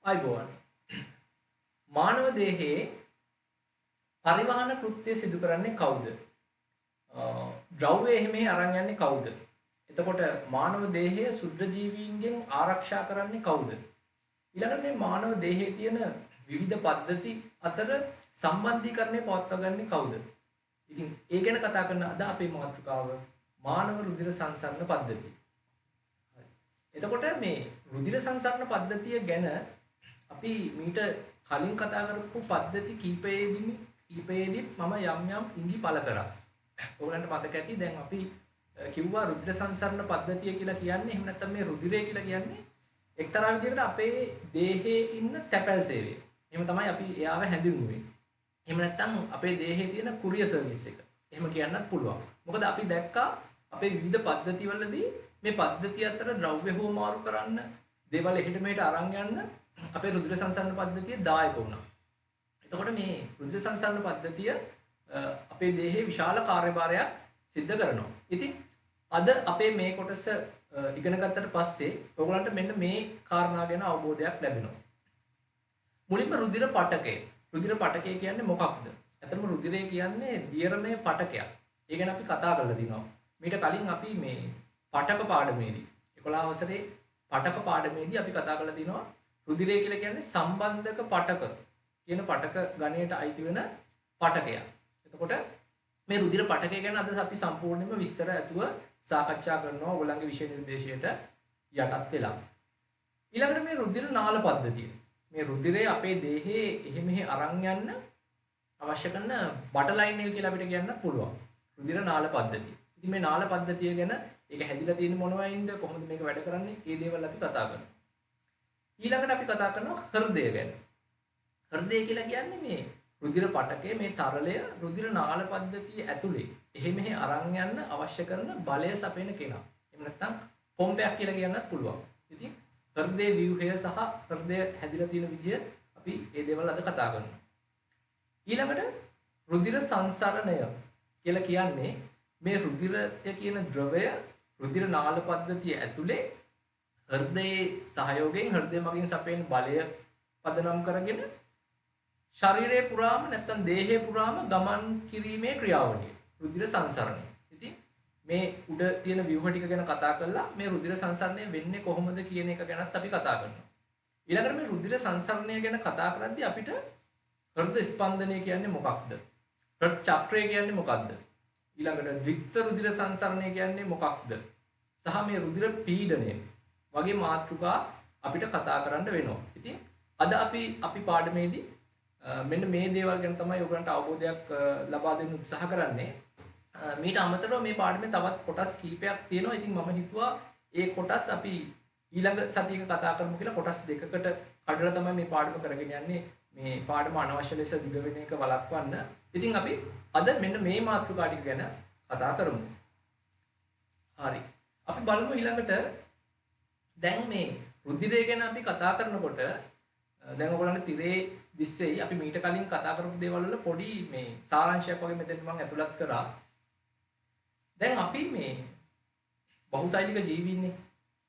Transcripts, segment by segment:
අයිබෝවන් මානව දේහයේ පරිවහන කෘත්‍යය සිදු කරන්නේ කවුද? ද්‍රව්‍ය එහෙම අරන් යන්නේ කවුද? එතකොට මානව දේහය ශුද්ධ ජීවීන්ගෙන් ආරක්ෂා කරන්නේ කවුද? ඊළඟට මේ මානව දේහයේ තියෙන විවිධ පද්ධති අතර සම්බන්ධීකරණය පවත්වාගන්නේ කවුද? ඉතින් ඒ ගැන කතා කරන අද අපේ මාතෘකාව මානව රුධිර සංසරණ පද්ධතිය. එතකොට මේ රුධිර සංසරණ පද්ධතිය ගැන අපි මීට කලින් කතා කරපු පද්ධති කීපයේදීත් මම යම් ඉඟි පළ කරා. ඔයගලන්ට මතක ඇති දැන් අපි කිව්වා රුධිර සංසරණ පද්ධතිය කියලා කියන්නේ එහෙම නැත්නම් මේ රුධිරය කියලා කියන්නේ එක්තරා විදිහකට අපේ දේහයේ ඉන්න තැපැල් සේවය. එහෙම තමයි අපි එයාව හැඳින්වුවේ. එහෙම නැත්නම් අපේ දේහයේ තියෙන කුරිය සර්විස් එක. එහෙම කියන්නත් පුළුවන්. මොකද අපි දැක්කා අපේ විවිධ පද්ධතිවලදී මේ පද්ධතිය අතර ද්‍රව්‍ය හුවමාරු කරන්න දේවල් එහෙට මෙහෙට අරන් යන්න අපේ රුධිර සංසරණ පද්ධතිය දායක වුණා. එතකොට මේ රුධිර සංසරණ පද්ධතිය අපේ දේහයේ විශාල කාර්යභාරයක් සිද්ධ කරනවා. ඉතින් අද අපේ මේ කොටස ඉගෙන ගත්තට පස්සේ ඔයගලන්ට මෙන්න මේ කාරණා ගැන අවබෝධයක් ලැබෙනවා. මුලින්ම රුධිර පටකය. රුධිර පටකය කියන්නේ මොකක්ද? ඇත්තටම රුධිරය කියන්නේ දියරමය පටකයක්. ඒ ගැන අපි කතා කරලා තිනවා. මීට කලින් අපි මේ පටක පාඩමේදී 11 වසරේ පටක පාඩමේදී අපි කතා කරලා තිනවා රුධිරය කියලා කියන්නේ සම්බන්ධක පටක කියන පටක ගණයට අයිති වෙන පටකයක්. එතකොට මේ රුධිර පටකය ගැන අද අපි සම්පූර්ණයෙන්ම විස්තර ඇතුව සාකච්ඡා කරනවා ඔයගලගේ විෂය නිර්දේශයට යටත් වෙලා. ඊළඟට මේ රුධිර නාල පද්ධතිය. මේ රුධිරය අපේ දේහයේ එහෙ මෙහෙ අරන් යන්න අවශ්‍ය කරන බටර් ලයින් එක කියලා අපිට කියන්නත් පුළුවන්. රුධිර නාල පද්ධතිය. ඉතින් මේ නාල පද්ධතිය ගැන ඒක හැදිලා තියෙන්නේ මොනවයින්ද කොහොමද මේක වැඩ කරන්නේ? මේ දේවල් අපි කතා කරනවා. ඊළඟට අපි කතා කරනවා හෘදය ගැන. හෘදය කියලා කියන්නේ මේ රුධිර පටකයේ මේ තරලය රුධිර නාල පද්ධතිය ඇතුලේ එහෙ මෙහෙ අරන් යන්න අවශ්‍ය කරන බලය සපයන කෙනා. එහෙම නැත්නම් පොම්පයක් කියලා කියන්නත් පුළුවන්. ඉතින් හෘදේ ව්‍යුහය සහ හෘදය හැදිලා තියෙන විදිය අපි මේ දේවල් අද කතා කරනවා. ඊළඟට රුධිර සංසරණය කියලා කියන්නේ මේ රුධිරය කියන ද්‍රවය රුධිර නාල පද්ධතිය ඇතුලේ හෘදයේ සහයෝගයෙන් හෘදය මගින් සපයන බලය පදනම් කරගෙන ශරීරය පුරාම නැත්නම් දේහය පුරාම ගමන් කිරීමේ ක්‍රියාවලිය රුධිර සංසරණය. ඉතින් මේ උඩ තියෙන ව්‍යුහ ටික ගැන කතා කරලා මේ රුධිර සංසරණය වෙන්නේ කොහොමද කියන එක ගැනත් අපි කතා කරනවා. ඊළඟට මේ රුධිර සංසරණය ගැන කතා කරද්දී අපිට හෘද ස්පන්දනය කියන්නේ මොකක්ද? හෘද චක්‍රය කියන්නේ මොකක්ද? ඊළඟට ද්විත්ව රුධිර සංසරණය කියන්නේ මොකක්ද? සහ මේ රුධිර පීඩනය වගේ මාතෘකා අපිට කතා කරන්න වෙනවා. ඉතින් අද අපි පාඩමේදී මෙන්න මේ දේවල් ගැන තමයි ඔයගලන්ට අවබෝධයක් ලබා දෙන්න උත්සාහ කරන්නේ. මීට අමතරව මේ පාඩමේ තවත් කොටස් කීපයක් තියෙනවා. ඉතින් මම හිතුවා ඒ කොටස් අපි ඊළඟ සතියක කතා කරමු කියලා කොටස් දෙකකට කඩලා තමයි මේ පාඩම කරගෙන යන්නේ. මේ පාඩම අනවශ්‍ය ලෙස දිග වෙන එක වළක්වන්න. ඉතින් අපි අද මෙන්න මේ මාතෘකා ටික ගැන කතා කරමු. හරි. අපි බලමු ඊළඟට දැන් මේ රුධිරය ගැන අපි කතා කරනකොට දැන් ඔයගොල්ලන්ට තිරේ දිස්සෙයි අපි මීට කලින් කතා කරපු දේවල් වල පොඩි මේ සාරාංශයක් වගේ මෙතන මම ඇතුළත් කරා. දැන් අපි මේ බහුසෛලික ජීවීන්නේ.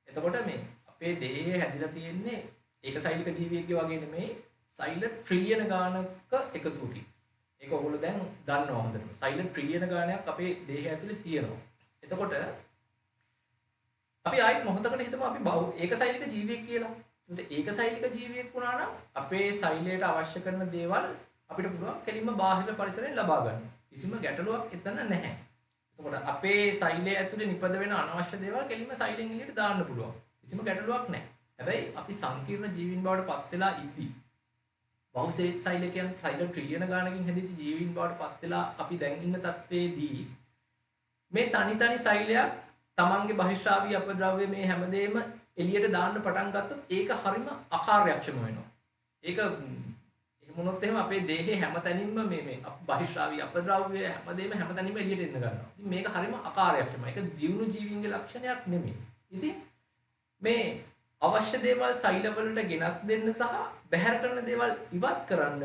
එතකොට මේ අපේ දේහය හැදිලා තියෙන්නේ ඒකසෛලික ජීවියෙක්ගේ වගේ නෙමෙයි සෛල ට්‍රිලියන ගානක එකතුවකින්. ඒක ඔයගොල්ලෝ දැන් දන්නවා හොඳටම. සෛල ට්‍රිලියන ගානයක් අපේ දේහය ඇතුලේ තියෙනවා. එතකොට අපි ආයෙත් මොහොතකට හිතමු අපි ඒකසෛලික ජීවියෙක් කියලා. එතකොට ඒකසෛලික ජීවියෙක් වුණා නම් අපේ සෛලයට අවශ්‍ය කරන දේවල් අපිට පුළුවන් කෙලින්ම බාහිර පරිසරයෙන් ලබා ගන්න. කිසිම ගැටලුවක් එතන නැහැ. එතකොට අපේ සෛලය ඇතුලේ නිපද වෙන අනවශ්‍ය දේවල් කෙලින්ම සෛලෙන් එළියට දාන්න පුළුවන්. කිසිම ගැටලුවක් නැහැ. හැබැයි අපි සංකීර්ණ ජීවීන් බවට පත් වෙලා ඉද්දී බහුසෛලිකයන් සෛල ට්‍රිලියන ගානකින් හැදිච්ච ජීවීන් බවට පත් වෙලා අපි දැන් ඉන්න තත්ත්වයේදී මේ තනි සෛලයක් තමන්ගේ බහිශ්‍රාවී අපද්‍රව්‍ය මේ හැමදේම එළියට දාන්න පටන් ගත්තොත් ඒක හරිම අකාර්යක්ෂම වෙනවා. ඒක එහෙම වුණොත් එහෙම අපේ දේහේ හැමතැනින්ම මේ බහිශ්‍රාවී අපද්‍රව්‍ය හැමදේම හැමතැනින්ම එළියට එන්න ගන්නවා. ඉතින් මේක හරිම අකාර්යක්ෂමයි. ඒක දියුණු ජීවීන්ගේ ලක්ෂණයක් නෙමෙයි. ඉතින් මේ අවශ්‍ය දේවල් සෛලවලට ගෙනත් දෙන්න සහ බැහැර කරන දේවල් ඉවත් කරන්න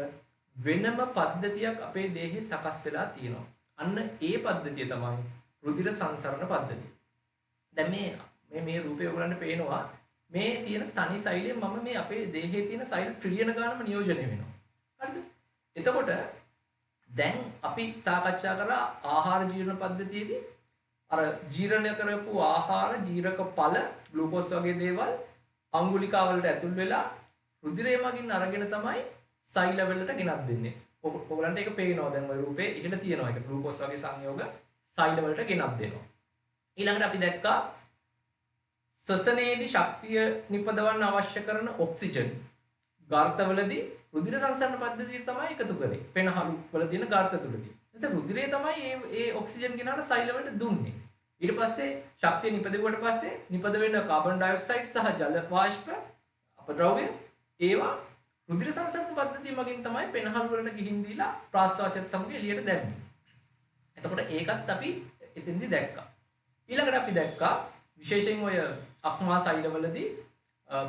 වෙනම පද්ධතියක් අපේ දේහේ සකස් වෙලා තියෙනවා. අන්න ඒ පද්ධතිය තමයි රුධිර සංසරණ පද්ධතිය. දැන් මේ රූපය ඔයගලන්ට පේනවා මේ තියෙන තනි සෛලයෙන් මම මේ අපේ දේහයේ තියෙන සෛල ට්‍රිලියන ගානම නියෝජනය වෙනවා. හරිද? එතකොට දැන් අපි සාකච්ඡා කරා ආහාර ජීවන පද්ධතියේදී අර ජීර්ණය කරපු ආහාර ජීරක ඵල ග්ලූකෝස් වගේ දේවල් අංගුලිකා වලට ඇතුල් වෙලා රුධිරය මගින් අරගෙන තමයි සෛල වලට ගෙනත් දෙන්නේ. ඔයගලන්ට ඒක පේනවා දැන් ওই රූපේ ඉහළ තියෙනවා ඒක ග්ලූකෝස් වගේ සංයෝග සෛල වලට ගෙනත් දෙනවා. ඊළඟට අපි දැක්කා ශ්වසනයේදී ශක්තිය නිපදවන්න අවශ්‍ය කරන ඔක්සිජන් ගාර්ථවලදී රුධිර සංසරණ පද්ධතිය තමයි එකතු කරේ. පෙනහළු වල තියෙන ගාර්ථ තුලදී. එතකොට රුධිරය තමයි ඒ ඔක්සිජන් ගෙනාට සෛල වලට දුන්නේ. ඊට පස්සේ ශක්තිය නිපදවුවට පස්සේ නිපද වෙන කාබන් ඩයොක්සයිඩ් සහ ජල වාෂ්ප අපද්‍රව්‍ය ඒවා රුධිර සංසරණ පද්ධතිය මගින් තමයි පෙනහළු වලට ගිහින් දීලා ප්‍රාශ්වාසයත් සමග එළියට දැම්මේ. එතකොට ඒකත් අපි එතෙන්දී දැක්කා. ඊළඟට අපි දැක්කා විශේෂයෙන් ඔය අක්මා සෛලවලදී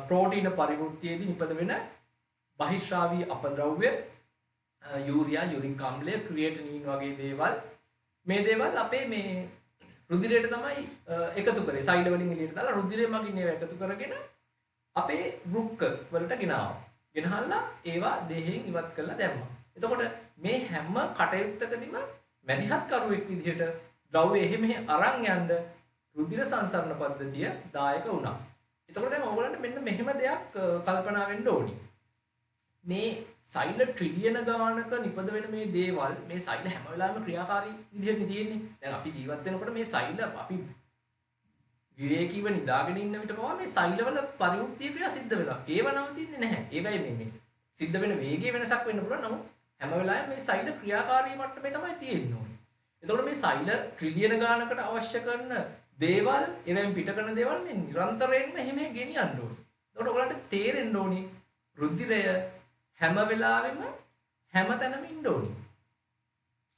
ප්‍රෝටීන පරිවෘත්තියේදී නිපද වෙන බහිශ්‍රාවී අපද්‍රව්‍ය යූරියා යුරික් අම්ලය ක්‍රියේටිනින් වගේ දේවල් මේ දේවල් අපේ මේ රුධිරයට තමයි එකතු කරේ සෛල වලින් එළියට දාලා රුධිරය මගින් ඒවා එකතු කරගෙන අපේ වෘක්ක වලට ගෙනාවා. ගෙනහල්ලා ඒවා දේහයෙන් ඉවත් කරලා දැම්මා. එතකොට මේ හැම කටයුත්තකදීම මැදිහත් කරුවෙක් විදිහට ද්‍රව්‍ය එහෙ මෙහෙ අරන් යන්න රුධිර සංසරණ පද්ධතිය දායක වුණා. එතකොට දැන් ඕගොල්ලන්ට මෙන්න මෙහෙම දෙයක් කල්පනා වෙන්න ඕනි. මේ සෛල ට්‍රිලියන ගානක නිපද වෙන මේ දේවල් මේ සෛල හැම වෙලාවෙම ක්‍රියාකාරී විදිහට තියෙන්නේ. දැන් අපි ජීවත් වෙනකොට මේ සෛල අපි විවේකීව නිදාගෙන ඉන්න විට පවා මේ සෛලවල පරිවෘත්තීය ක්‍රියා සිද්ධ වෙනවා. ඒව නවතින්නේ නැහැ. ඒකයි මේ සිද්ධ වෙන වේගයේ වෙනසක් වෙන්න පුළුවන්. නමුත් හැම වෙලාවෙම මේ සෛල ක්‍රියාකාරී මට්ටමේ තමයි තියෙන්නේ. එතකොට මේ සෛල ට්‍රිලියන ගානකට අවශ්‍ය කරන දේවල් එවෙන් පිට කරන දේවල් මේ නිරන්තරයෙන්ම එහෙම ගෙනියන්න ඕනේ. එතකොට ඔයගලන්ට තේරෙන්න ඕනි රුධිරය හැම වෙලාවෙම හැමතැනම ඉන්න ඕනි.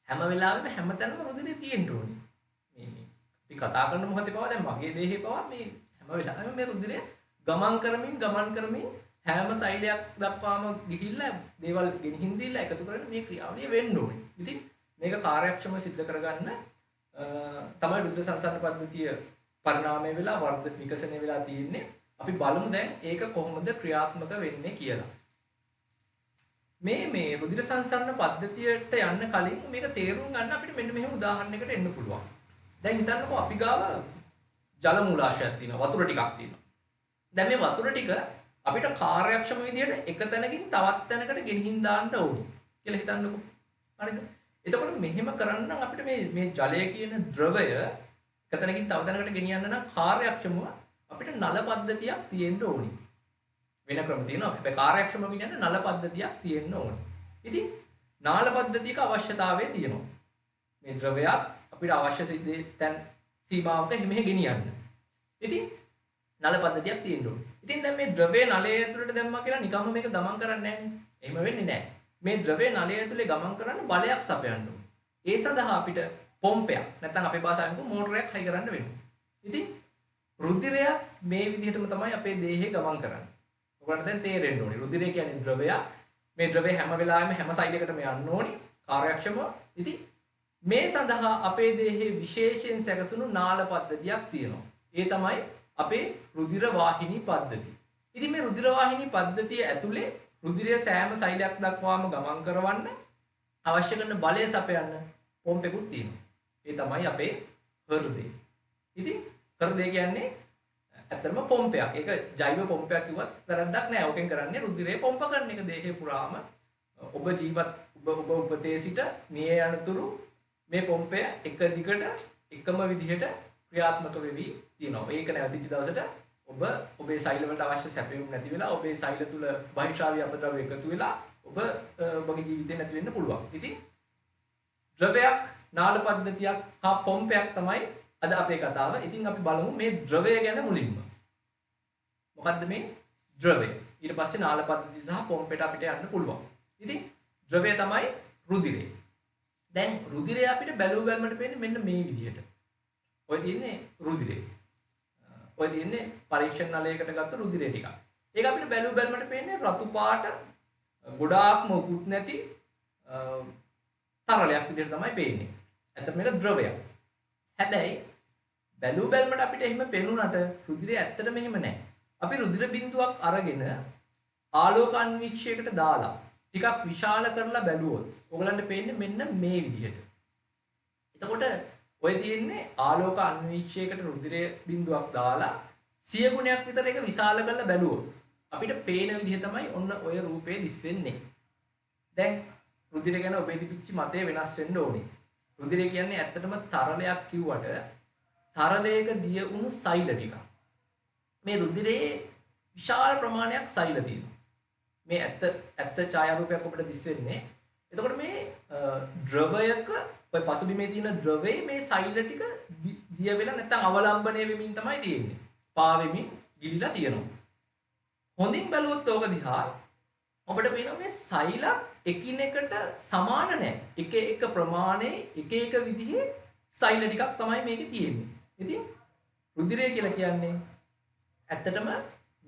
හැම වෙලාවෙම හැමතැනම රුධිරය තියෙන්න ඕනි. මේ අපි කතා කරන මොහොතේ පවා දැන් මගේ දේහේ පවා මේ හැම වෙලාවෙම මේ රුධිරය ගමන් කරමින් හැම සෛලයක් දක්වාම ගිහිල්ලා දේවල් ගෙනihin දීලා එකතු කරගෙන මේ ක්‍රියාවලිය වෙන්න ඕනේ. ඉතින් මේක කාර්යක්ෂමව සිද්ධ කරගන්න තමයි රුධිර සංසරණ පද්ධතිය පරිණාමය වෙලා විකසනය වෙලා තියෙන්නේ. අපි බලමු දැන් ඒක කොහොමද ක්‍රියාත්මක වෙන්නේ කියලා. මේ රුධිර සංසරණ පද්ධතියට යන්න කලින් මේක තේරුම් ගන්න අපිට මෙන්න මෙහෙම උදාහරණයකට එන්න පුළුවන්. දැන් හිතන්නකෝ අපි ගාව ජල මූලාශයක් තියෙනවා, වතුර ටිකක් තියෙනවා. දැන් මේ වතුර ටික අපිට කාර්යක්ෂම විදිහට එක තැනකින් තවත් තැනකට ගෙනihin දාන්න ඕනේ කියලා හිතන්නකෝ. හරිද? එතකොට මෙහෙම කරන්න අපිට මේ ජලය කියන ද්‍රවය එක තැනකින් තව තැනකට ගෙනියන්න නම් කාර්යක්ෂමව අපිට නල පද්ධතියක් තියෙන්න ඕනේ. වෙන ක්‍රම තියෙනවා. අපේ කාර්යක්ෂම කියන්නේ නල පද්ධතියක් තියෙන්න ඕනේ. ඉතින් නාල පද්ධතියක අවශ්‍යතාවය තියෙනවා. මේ ද්‍රවයක් අපිට අවශ්‍ය සිද්ධි තැන් සීමාවක හිමෙහි ගෙනියන්න. ඉතින් නල පද්ධතියක් තියෙන්න ඕනේ. ඉතින් දැන් මේ ද්‍රවය නලයේ ඇතුළට දැම්මා කියලා නිකම්ම මේක ගමන් කරන්නේ නැහැනේ. එහෙම වෙන්නේ නැහැ. මේ ද්‍රවය නලයේ ඇතුලේ ගමන් කරන්න බලයක් සපයන්න ඕනේ. ඒ සඳහා අපිට පොම්පයක් නැත්නම් අපේ භාෂාවෙන් කියමු මෝටරයක් හයි කරන්න වෙනවා. ඉතින් රුධිරය මේ විදිහටම තමයි අපේ දේහේ ගමන් කරන්නේ. ඔයගොල්ලන්ට දැන් තේරෙන්න ඕනේ. රුධිරය කියන්නේ ද්‍රවයක්. මේ ද්‍රවය හැම වෙලාවෙම හැම සෛලයකටම යන්න ඕනේ. කාර්යක්ෂමව. ඉතින් මේ සඳහා අපේ දේහේ විශේෂයෙන් සැකසුණු නාල පද්ධතියක් තියෙනවා. ඒ තමයි අපේ රුධිර වාහිනී පද්ධතිය. ඉතින් මේ රුධිර වාහිනී පද්ධතිය ඇතුලේ රුධිරය සෑම සෛලයක් දක්වාම ගමන් කරවන්න අවශ්‍ය කරන බලය සපයන්න පොම්පෙකුත් තියෙනවා. ඒ තමයි අපේ හෘදය. ඉතින් හෘදය කියන්නේ ඇත්තටම පොම්පයක්. ඒක ජෛව පොම්පයක් කිව්වත් වැරද්දක් නෑ. ඕකෙන් කරන්නේ රුධිරය පොම්ප කරන එක දේහේ පුරාම. ඔබ උපතේ සිට මිය යනතුරු මේ පොම්පය එක දිගට එකම විදිහට ක්‍රියාත්මක වෙවි තියෙනවා. ඒක නැවතිච්ච දවසට ඔබ ඔබේ සෛල වලට අවශ්‍ය සැපයුම් නැති වෙලා ඔබේ සෛල තුල බහිශ්‍රාවී අපද්‍රව්‍ය එකතු වෙලා ඔබගේ ජීවිතේ නැති වෙන්න පුළුවන්. ඉතින් ද්‍රවයක් නාල පද්ධතියක් හා පොම්පයක් තමයි අද අපේ කතාව. ඉතින් අපි බලමු මේ ද්‍රවය ගැන මුලින්ම. මොකද්ද මේ ද්‍රවය? ඊට පස්සේ නාල පද්ධතිය සහ පොම්පෙට අපිට යන්න පුළුවන්. ඉතින් ද්‍රවය තමයි රුධිරය. දැන් රුධිරය අපිට බැලුව බැලමට පේන්නේ මෙන්න මේ විදිහට. ඔය තියෙන්නේ රුධිරය. ඔය තියෙන්නේ පරීක්ෂණ නලයකට ගත්ත රුධිරය ටිකක්. ඒක අපිට බැලුව බැලමට පේන්නේ රතු පාට ගොඩාක්ම උකුත් නැති තරලයක් විදිහට තමයි පේන්නේ. ඇත්තට මේක ද්‍රවයක්. හැබැයි බැලුව බැලමට අපිට එහෙම පේනුනට රුධිරය ඇත්තටම එහෙම නැහැ. අපි රුධිර බිඳුවක් අරගෙන ආලෝක අන්වීක්ෂයකට දාලා ටිකක් විශාල කරලා බැලුවොත් ඔයගලන්ට පේන්නේ මෙන්න මේ විදිහට. එතකොට ඔය තියෙන්නේ ආලෝක අන්වීක්ෂයකට රුධිර බිඳුවක් දාලා 100 ගුණයක් විතර එක විශාල කරලා බැලුවොත් අපිට පේන විදිහ තමයි ඔන්න ඔය රූපේ දිස් වෙන්නේ. දැන් රුධිර ගැන ඔබේ තිබිච්ච මතය වෙනස් වෙන්න ඕනේ. රුධිරය කියන්නේ ඇත්තටම තරලයක් කිව්වට තරලයක දිය වුණු සෛල ටිකක්. මේ රුධිරයේ විශාල ප්‍රමාණයක් සෛල තියෙනවා. මේ ඇත්ත ඡායාරූපයක් ඔබට දිස් වෙන්නේ. එතකොට මේ ද්‍රවයක ඔය පසුබිමේ තියෙන ද්‍රවයේ මේ සෛල ටික දිය වෙලා නැත්නම් අවලම්බණය වෙමින් තමයි තියෙන්නේ. පාවෙමින් ගිලිලා තියෙනවා. හොඳින් බැලුවොත් ඕක දිහා ඔබට පේනවා මේ සෛල එකිනෙකට සමාන නැහැ. එක එක ප්‍රමාණයේ එක එක විදිහේ සෛල ටිකක් තමයි මේකේ තියෙන්නේ. ඉතින් රුධිරය කියලා කියන්නේ ඇත්තටම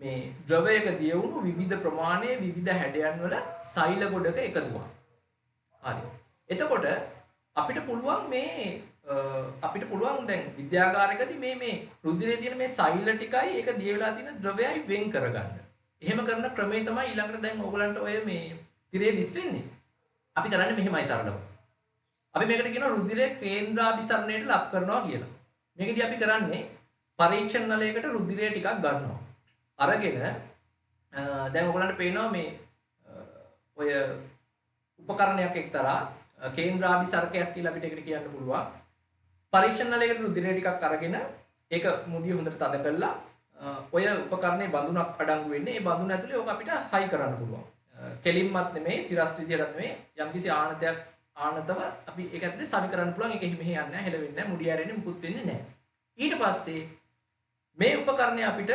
මේ ද්‍රවයක දිය වුණු විවිධ ප්‍රමාණයේ විවිධ හැඩයන් වල සෛල ගොඩක එකතුවක්. හරි. එතකොට අපිට පුළුවන් දැන් විද්‍යාගාරයකදී මේ රුධිරයේ තියෙන මේ සෛල ටිකයි ඒක දිය වෙලා තියෙන ද්‍රවයයි වෙන් කරගන්න. එහෙම කරන ක්‍රමය තමයි ඊළඟට දැන් ඕගලන්ට ඔය මේ තිරේ දිස් වෙන්නේ. අපි කරන්නේ මෙහෙමයි සරලව. අපි මේකට කියනවා රුධිරයේ කේන්ද්‍රාභිසරණයට ලක් කරනවා කියලා. මේකදී අපි කරන්නේ පරීක්ෂණ නලයකට රුධිරය ටිකක් ගන්නවා. අරගෙන දැන් ඔයගලන්ට පේනවා මේ ඔය උපකරණයක් එක්තරා කේන්ද්‍රාභිසරකයක් කියලා අපිට ඒකට කියන්න පුළුවන්. පරීක්ෂණ නලයකට රුධිරය ටිකක් අරගෙන ඒක මුඩිය හොඳට තද කරලා ඔය උපකරණේ බඳුනක් අඩංගු වෙන්නේ. ඒ බඳුන ඇතුලේ ඕක අපිට හයි කරන්න පුළුවන්. කෙලින්මත් නෙමෙයි, සිරස් විදියටත් නෙමෙයි. යම්කිසි ආනතව අපි ඒක ඇතුලේ සවි කරන්න පුළුවන්. ඒක මෙහෙ යන්නේ නැහැ, හෙලවෙන්නේ නැහැ, මුඩිය ඇරෙන්නේ මුකුත් වෙන්නේ නැහැ. ඊට පස්සේ මේ උපකරණය අපිට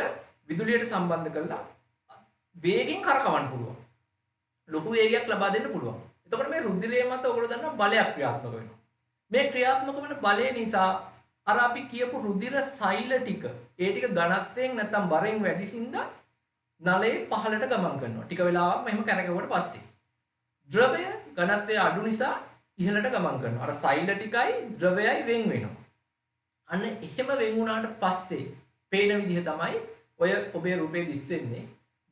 විදුලියට සම්බන්ධ කරලා වේගෙන් කරකවන්න පුළුවන්. ලොකු වේගයක් ලබා දෙන්න පුළුවන්. එතකොට මේ රුධිරය මත ඔයගොල්ලෝ දන්නා බලයක් ක්‍රියාත්මක වෙනවා. මේ ක්‍රියාත්මක වෙන බලය නිසා අර අපි කියපු රුධිර සෛල ටික ඒ ටික ඝනත්වයෙන් නැත්තම් බරෙන් වැඩි හින්දා නලයේ පහළට ගමන් කරනවා. ටික වෙලාවක් මෙහෙම කරකවුවට පස්සේ ද්‍රවය ඝනත්වය අඩු නිසා ඉහළට ගමන් කරනවා. අර සෛල ටිකයි ද්‍රවයයි වෙන් වෙනවා. අන්න එහෙම වෙන් වුණාට පස්සේ පේන විදිහ තමයි ඔය ඔබේ රූපේ දිස් වෙන්නේ.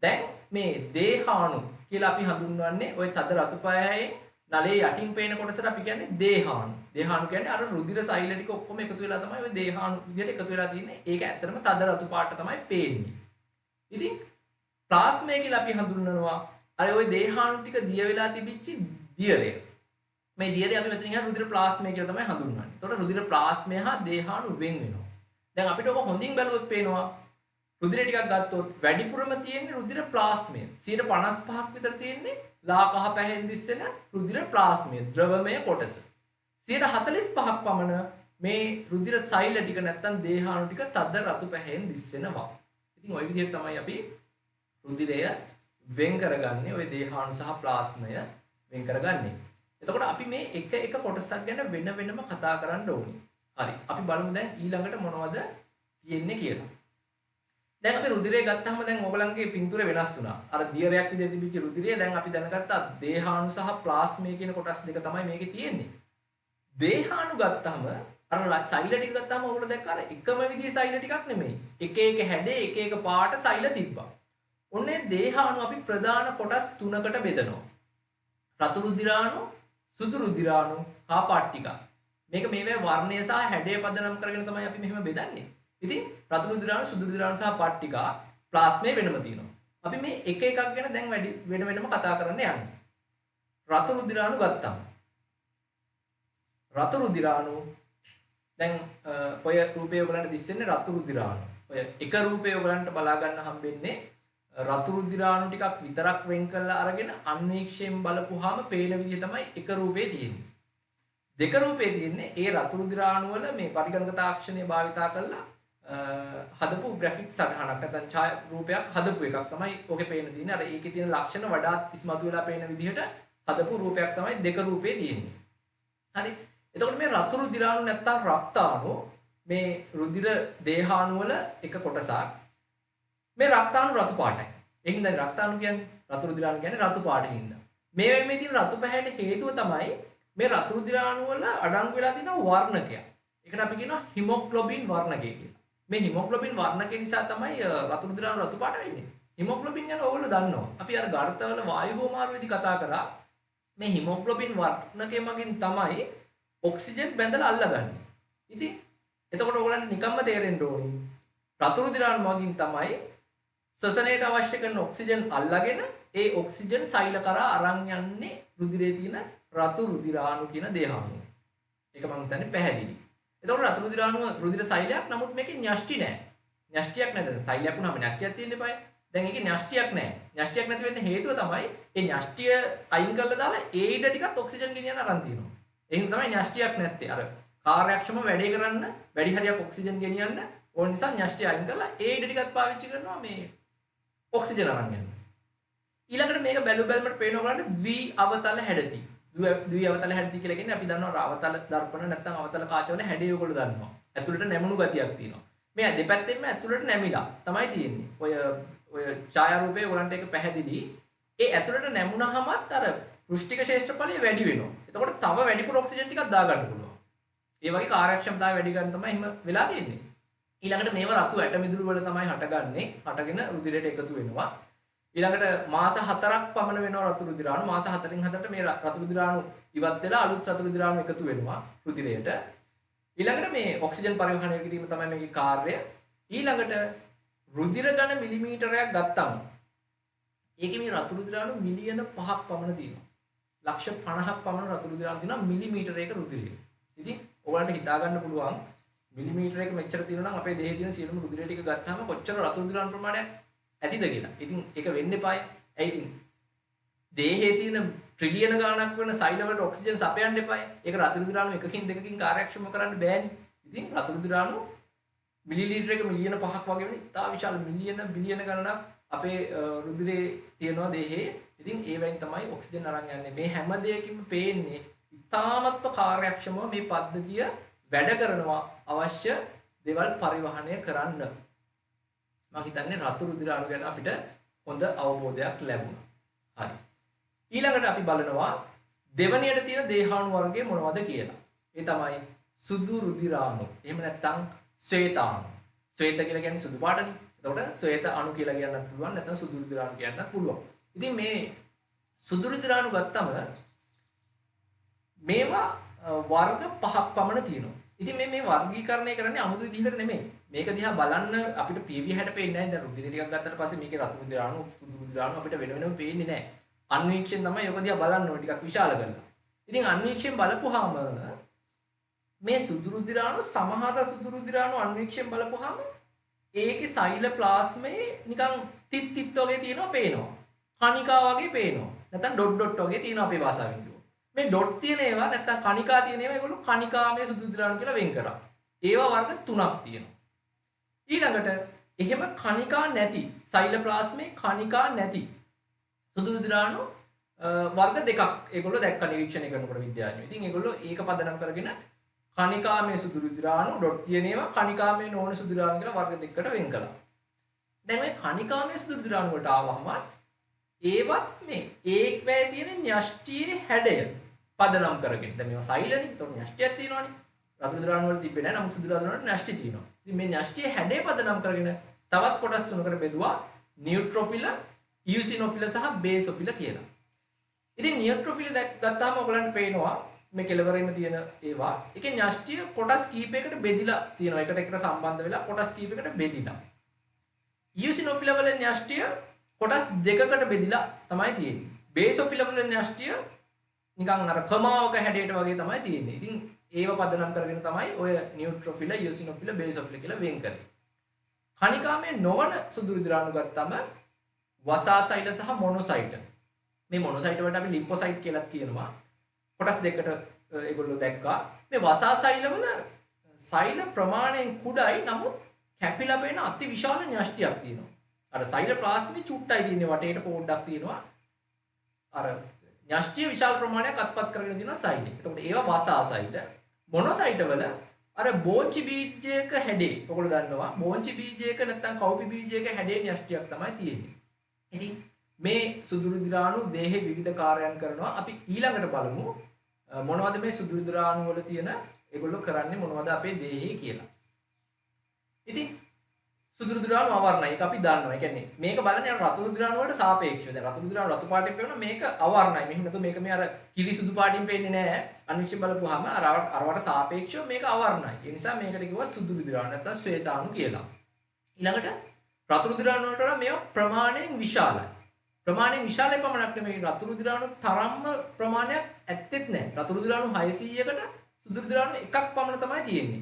දැන් මේ දේහාණු කියලා අපි හඳුන්වන්නේ ඔය තද රතු පායයෙන් නලයේ යටින් පේන කොටසට අපි කියන්නේ දේහාණු. දේහාණු කියන්නේ අර රුධිර සෛල ටික ඔක්කොම එකතු වෙලා තමයි ඔය දේහාණු විදිහට එකතු වෙලා තියෙන්නේ. ඒක ඇත්තටම තද රතු පාට තමයි පේන්නේ. ඉතින් ප්ලාස්මය කියලා අපි හඳුන්වනවා අර ওই දේහාණු ටික දිය වෙලා තිබිච්ච දියරය. මේ දියරය අපි මෙතනින් හා රුධිර ප්ලාස්මය කියලා තමයි හඳුන්වන්නේ. ඒතකොට රුධිර ප්ලාස්මය හා දේහාණු වෙන් වෙනවා. දැන් අපිට ඔක හොඳින් බලුවොත් පේනවා රුධිර ටිකක් ගත්තොත් වැඩිපුරම තියෙන්නේ රුධිර ප්ලාස්මය. 55ක් විතර තියෙන්නේ ලා කහ පැහෙන් දිස්සෙන රුධිර ප්ලාස්මය ද්‍රවමය කොටස. 45ක් පමණ මේ රුධිර සෛල ටික නැත්තම් දේහාණු ටික තද රතු පැහෙන් දිස්සෙනවා. ඉතින් ওই විදිහට තමයි අපි රුධිරය වෙන් කරගන්නේ. ওই දේහාණු සහ ප්ලාස්මය වෙන් කරගන්නේ. එතකොට අපි මේ එක කොටසක් ගැන වෙන වෙනම කතා කරන්න ඕනේ. හරි. අපි බලමු දැන් ඊළඟට මොනවද තියෙන්නේ කියලා. දැන් අපි රුධිරය ගත්තාම දැන් ඔයගලන්ගේ පින්තූර වෙනස් වුණා. අර දියරයක් විදිහට තිබිච්ච රුධිරය දැන් අපි දැනගත්තා දේහාණු සහ ප්ලාස්මය කියන කොටස් දෙක තමයි මේකේ තියෙන්නේ. දේහාණු ගත්තාම අර සෛල ටික ගත්තාම ඔයගොල්ලෝ දැක්ක අර එකම විදිහේ සෛල ටිකක් නෙමෙයි. එක එක හැඩේ එක එක පාට සෛල තිබ්බා. ඔන්නේ දේහාණු අපි ප්‍රධාන කොටස් තුනකට බෙදනවා. රතු රුධිරාණු, සුදු රුධිරාණු, හා පට්ටිකා. මේක මේවැ වර්ණය සහ හැඩය පදනම් කරගෙන තමයි අපි මෙහෙම බෙදන්නේ. ඉතින් රතු රුධිරාණු, සුදු රුධිරාණු සහ පට්ටිකා ප්ලාස්මේ වෙනම තියෙනවා. අපි මේ එක එකක් ගැන දැන් වෙන වෙනම කතා කරන්න යන්නේ. රතු රුධිරාණු ගත්තාම රතු රුධිරාණු දැන් ඔය රූපය ඔයගලන්ට දිස්සෙන්නේ රතු රුධිරාණු. ඔය එක රූපය ඔයගලන්ට බලා ගන්න හම්බෙන්නේ රතු රුධිරාණු ටිකක් විතරක් වෙන් කරලා අරගෙන අන්වීක්ෂයෙන් බලපුවාම පේන විදිහ තමයි එක රූපේ තියෙන්නේ. දෙක රූපේ තියෙන්නේ ඒ රතු රුධිරාණු වල මේ පරිගණක තාක්ෂණය භාවිතා කරලා හදපු ග්‍රැෆික් සටහනක් නැත්නම් ඡායා රූපයක් හදපු එකක් තමයි ඔකේ පේන තියෙන්නේ. අර ඒකේ තියෙන ලක්ෂණ වඩාත් ඉස්මතු වෙලා පේන විදිහට හදපු රූපයක් තමයි දෙක රූපේ තියෙන්නේ. හරි. එතකොට මේ රතු රුධිරාණු නැත්නම් රක්තාණු මේ රුධිර දේහාණු වල එක කොටසක්. මේ රක්තාණු රතු පාටයි. ඒ හින්දා රක්තාණු කියන්නේ රතු රුධිරාණු කියන්නේ රතු පාටින් හින්දා. මේ තියෙන රතු පැහැයට හේතුව තමයි මේ රතු රුධිරාණු වල අඩංගු වෙලා තියෙන වර්ණකයක්. ඒකට අපි කියනවා හිමොග්ලොබින් වර්ණකය කියලා. මේ හිමොග්ලොබින් වර්ණක නිසා තමයි රතු රුධිරාණු රතු පාට වෙන්නේ. හිමොග්ලොබින් ගැන ඕගොල්ලෝ දන්නවා. අපි අර ගර්ථවල වායු හෝමාරුවේදී කතා කරා මේ හිමොග්ලොබින් වර්ණකය මගින් තමයි ඔක්සිජන් බැඳලා අල්ලගන්නේ. ඉතින් එතකොට ඕගොල්ලන්ට නිකම්ම තේරෙන්න ඕනේ. රතු රුධිරාණු මගින් තමයි ශ්වසනයට අවශ්‍ය කරන ඔක්සිජන් අල්ලගෙන ඒ ඔක්සිජන් සෛල කරා අරන් යන්නේ රුධිරයේ තියෙන රතු රුධිරාණු කියන දේහාණු. ඒක මම හිතන්නේ පැහැදිලි. එතකොට රතු රුධිරාණුව රුධිර සෛලයක්. නමුත් මේකේ න්‍යෂ්ටි නැහැ. න්‍යෂ්ටියක් නැද? සෛලයක් වුණාම න්‍යෂ්ටියක් තියෙන්න eBay. දැන් ඒකේ න්‍යෂ්ටියක් නැහැ. න්‍යෂ්ටියක් නැති වෙන්න හේතුව තමයි ඒ න්‍යෂ්ටිය අයින් කරලා දාලා ඒ ඉඩ ටිකත් ඔක්සිජන් ගෙනියන්න අරන් තියෙනවා. ඒක තමයි න්‍යෂ්ටියක් නැත්තේ. අර කාර්යක්ෂම වැඩේ කරන්න වැඩි හරියක් ඔක්සිජන් ගෙනියන්න ඕන නිසා න්‍යෂ්ටිය අයින් කරලා ඒ ඉඩ ටිකත් පාවිච්චි කරනවා මේ ඔක්සිජන් අරන් යන්න. ඊළඟට මේක බැලු බැලමට පේනවා බලන්න ද්වි අවතල හැඩති. ද්වි අවතල හැඩති කියලා කියන්නේ අපි දන්නවා අවතල දර්පණ නැත්නම් අවතල කාචවල හැඩය ඔයගොල්ලෝ දන්නවා. ඇතුළට නැමුණු ගතියක් තියෙනවා. මේ දෙපැත්තෙන්ම ඇතුළට නැමිලා තමයි තියෙන්නේ. ඔය ඡායාරූපයේ ඔයගලන්ට ඒක පැහැදිලි. ඒ ඇතුළට නැමුණාමත් අර පෘෂ්ඨික ශේෂ්ඨඵලය වැඩි වෙනවා. එතකොට තව වැඩිපුර ඔක්සිජන් ටිකක් දාගන්න පුළුවන්. ඒ වගේ කාර්යක්ෂමතාවය වැඩි ගන්න තමයි එහෙම වෙලා තියෙන්නේ. ඊළඟට මේව රතු ඇට මිදුළු වල තමයි හටගන්නේ. හටගෙන රුධිරයට එකතු වෙනවා. ඊළඟට මාස 4ක් පමණ වෙනවා රතු රුධිරාණු. මාස 4න් 7ට මේ රතු රුධිරාණු ඉවත් වෙලා අලුත් රතු රුධිරාණු එකතු වෙනවා රුධිරයට. ඊළඟට මේ ඔක්සිජන් පරිවහනය කිරීම තමයි මේකේ කාර්යය. ඊළඟට රුධිර ඝන මිලිමීටරයක් ගත්තම ඒකේ මේ රතු රුධිරාණු මිලියන 5ක් පමණ තියෙනවා. ලක්ෂ 50ක් පමණ රතු රුධිරාණු තියෙනවා මිලිමීටරයක රුධිරය. ඉතින් ඔයගලන්ට හිතා ගන්න පුළුවන් මිලිමීටරයක මෙච්චර තියෙනවා නම් අපේ දේහයේ තියෙන සියලුම රුධිරය ටික ගත්තාම කොච්චර රතු රුධිරාණු ප්‍රමාණයක් ඇතිද කියලා. ඉතින් ඒක වෙන්න එපායි. ඇයි ඉතින් දේහයේ තියෙන ට්‍රිලියන ගණනක් වෙන සෛල වලට ඔක්සිජන් සපයන්න එපායි. ඒක රතු රුධිරාණු එකකින් දෙකකින් කාර්යක්ෂම කරන්න බෑනේ. ඉතින් රතු රුධිරාණු මිලිලීටරයක මිලියන 5ක් වගේ වෙන ඉතා විශාල මිලියන බිලියන ගණනක් අපේ රුධිරයේ තියෙනවා දේහයේ. ඉතින් ඒවෙන් තමයි ඔක්සිජන් අරන් යන්නේ. මේ හැම දෙයකින්ම පේන්නේ ඉතාමත්ම කාර්යක්ෂමව මේ පද්ධතිය වැඩ කරනවා අවශ්‍ය දේවල් පරිවහනය කරන්න. මම හිතන්නේ රතු රුධිරාණු ගැන අපිට හොඳ අවබෝධයක් ලැබුණා. හරි. ඊළඟට අපි බලනවා දෙවණියට තියෙන දේහාණු වර්ගය මොනවද කියලා. ඒ තමයි සුදු රුධිරාණු. එහෙම නැත්නම් ශ්වේතාණු. ශ්වේත කියලා කියන්නේ සුදු පාටනේ. එතකොට ශ්වේත අණු කියලා කියන්නත් පුළුවන් නැත්නම් සුදු රුධිරාණු කියන්නත් පුළුවන්. ඉතින් මේ සුදු රුධිරාණු ගත්තම මේවා වර්ග 5ක් පමණ තියෙනවා. ඉතින් මේ වර්ගීකරණය කරන්නේ අමුතු විදිහකට නෙමෙයි. මේක දිහා බලන්න අපිට PV හැට පේන්නේ නැහැ. දැන් රුධිර ටිකක් ගත්තට පස්සේ මේකේ රතු රුධිරාණු සුදු රුධිරාණු අපිට වෙන වෙනම පේන්නේ නැහැ. අන්වීක්ෂයෙන් තමයි ඔක දිහා බලන්න ඕනේ ටිකක් විශාල කරලා. ඉතින් අන්වීක්ෂයෙන් බලපුවාම මේ සුදු රුධිරාණු සමහර සුදු රුධිරාණු අන්වීක්ෂයෙන් බලපුවාම ඒකේ සෛල ප්ලාස්මයේ නිකන් තිත් තිත් වගේ තියෙනවා පේනවා. කණිකා වගේ පේනවා. නැත්නම් ඩොට් ඩොට් වගේ තියෙනවා අපේ භාෂාවෙන් කිව්වොත්. මේ ඩොට් තියෙන ඒවා නැත්නම් කණිකා තියෙන ඒවා ඒගොල්ලෝ කණිකාමය සුදු රුධිරාණු කියලා වෙන් කරා. ඒවා වර්ග 3ක් තියෙනවා. ඊළඟට එහෙම කණිකා නැති සෛල ප්ලාස්මයේ කණිකා නැති සුදු රුධිරාණු වර්ග දෙකක් ඒගොල්ලෝ දැක්ක නිරීක්ෂණය කරනකොට විද්‍යාඥයෝ. ඉතින් ඒගොල්ලෝ ඒක පදනම් කරගෙන කණිකාමය සුදු රුධිරාණු ඩොට් තියෙන ඒවා කණිකාමය නොවන සුදු රුධිරාණු කියලා වර්ග දෙකකට වෙන් කළා. දැන් මේ කණිකාමය සුදු රුධිරාණු වලට ආවම ඒවත් මේ ඒකවැය තියෙන න්‍යෂ්ටියේ හැඩය පදනම් කරගෙන. දැන් මේවා සෛලනේ. ඒතකොට න්‍යෂ්ටියක් තියෙනවානේ. රතු රුධිරාණු වල තිබෙන්නේ නැහැ. නමුත් සුදු රුධිරාණු වල න්‍යෂ්ටි තියෙනවා. ඉතින් මේ න්‍යෂ්ටියේ හැඩය පදනම් කරගෙන තවත් කොටස් තුනකට බෙදුවා. නියුට්‍රොෆිල, ඉයුසිනොෆිල සහ බේසොෆිල කියලා. ඉතින් නියුට්‍රොෆිල ගත්තාම ඔයගලන්ට පේනවා මේ කෙලවරේම තියෙන ඒවා. ඒකේ න්‍යෂ්ටිය කොටස් කීපයකට බෙදිලා තියෙනවා. එකට එකට සම්බන්ධ වෙලා කොටස් කීපයකට බෙදිලා. ඉයුසිනොෆිල වල න්‍යෂ්ටිය කොටස් දෙකකට බෙදිලා තමයි තියෙන්නේ. බේසොෆිල වල න්‍යෂ්ටිය නිකන් අර කමාවක හැඩයට වගේ තමයි තියෙන්නේ. ඉතින් ඒව පදනම් කරගෙන තමයි ඔය නියුට්‍රොෆිල, ඉයුසිනොෆිල, බේසොෆිල කියලා වෙන් කරන්නේ. කණිකාමය නොවන සුදු රුධිරාණු ගත්තම වසාසෛල සහ මොනොසයිට. මේ මොනොසයිට වලට අපි ලිම්ෆොසයිට් කියලා කියනවා. කොටස් දෙකකට ඒගොල්ලෝ දැක්කා. මේ වසාසෛලවල සෛල ප්‍රමාණයෙන් කුඩායි නමුත් කැපිලා පේන අති විශාල න්‍යෂ්ටියක් තියෙනවා. අර සෛල ප්ලාස්මේ චුට්ටයි තියෙන්නේ වටේට පොඩ්ඩක් තියෙනවා. අර න්‍යෂ්ටිය විශාල ප්‍රමාණයක් අත්පත් කරගෙන තියෙනවා සෛලෙ. එතකොට ඒවා වසාසෛල. මොනොසයිට වල අර බෝංචි බීජයක හැඩේ ඔයගොල්ලෝ දන්නවා. බෝංචි බීජයක නැත්නම් කව්පි බීජයක හැඩේ න්‍යෂ්ටියක් තමයි තියෙන්නේ. ඉතින් මේ සුදු රුධිරාණු දේහේ විවිධ කාර්යයන් කරනවා. අපි ඊළඟට බලමු මොනවද මේ සුදු රුධිරාණු වල තියෙන ඒගොල්ලෝ කරන්නේ මොනවද අපේ දේහේ කියලා. ඉතින් සුදු රුධිර අණු අවර්ණයි. ඒක අපි දන්නවා. ඒ කියන්නේ මේක බලන්නේ රතු රුධිර අණු වලට සාපේක්ෂව. දැන් රතු රුධිර අණු රතු පාටින් පේනවා මේක අවර්ණයි. මෙහෙම නැතු මේක මේ අර කිරි සුදු පාටින් පේන්නේ නැහැ. අන්වික්ෂ බලපුවාම අරවට සාපේක්ෂව මේක අවර්ණයි. ඒ නිසා මේකට කිව්වා සුදු රුධිර අණු නැත්නම් ශ්වේත අණු කියලා. ඊළඟට රතු රුධිර අණු වලට වඩා මේවා ප්‍රමාණයෙන් විශාලයි. ප්‍රමාණයෙන් විශාලයි පමණක් නෙමෙයි රතු රුධිර අණු තරම්ම ප්‍රමාණයක් ඇත්තෙත් නැහැ. රතු රුධිර අණු 600කට සුදු රුධිර අණු එකක් පමණ තමයි තියෙන්නේ.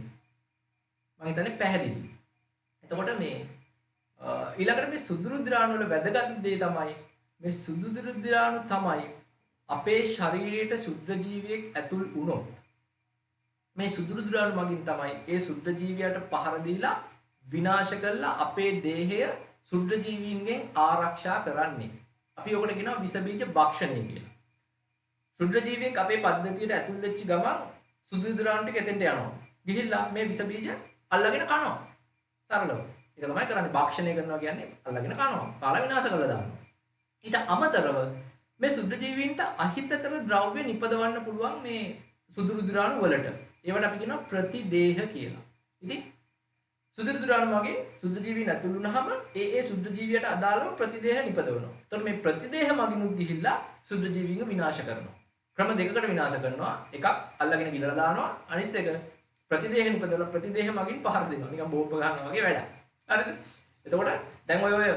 මම හිතන්නේ පැහැදිලි. එතකොට මේ ඊළඟට මේ සුදු රුධිර අණු වල වැදගත් දේ තමයි මේ සුදු රුධිර අණු තමයි අපේ ශරීරයට ශුද්ධ ජීවියෙක් ඇතුල් වුණොත් මේ සුදු රුධිර අණු මගින් තමයි ඒ ශුද්ධ ජීවියට පහර දීලා විනාශ කරලා අපේ දේහය ශුද්ධ ජීවීන්ගෙන් ආරක්ෂා කරන්නේ. අපි ඔකට කියනවා විස බීජ භක්ෂණය කියලා. ශුද්ධ ජීවියෙක් අපේ පද්ධතියට ඇතුල් වෙච්ච ගමන් සුදු රුධිර අණු ටික එතෙන්ට යනවා. ගිහිල්ලා මේ විස බීජ අල්ලගෙන කනවා. සරලව. ඒක තමයි කරන්නේ භක්ෂණය කරනවා කියන්නේ අල්ලගෙන කනවා. කාලා විනාශ කරලා දානවා. ඊට අමතරව මේ සුද්ධ ජීවීන්ට අහිතකර ද්‍රව්‍ය නිපදවන්න පුළුවන් මේ සුදු රුධිර අණු වලට. ඒවට අපි කියනවා ප්‍රතිදේහ කියලා. ඉතින් සුදු රුධිර අණු වගේ සුද්ධ ජීවීන් ඇතුළු වුණාම ඒ සුද්ධ ජීවියට අදාළව ප්‍රතිදේහ නිපදවනවා. එතකොට මේ ප්‍රතිදේහ මගිනුත් ගිහිල්ලා සුද්ධ ජීවීන්ව විනාශ කරනවා. ක්‍රම දෙකකට විනාශ කරනවා. එකක් අල්ලගෙන ගිලලා දානවා. අනිත් එක ප්‍රතිදේහ නිපදවලා ප්‍රතිදේහ මගින් පහර දෙනවා. නිකන් බෝම්බ ගන්නවා වගේ වැඩක්. හරිද? එතකොට දැන් ඔය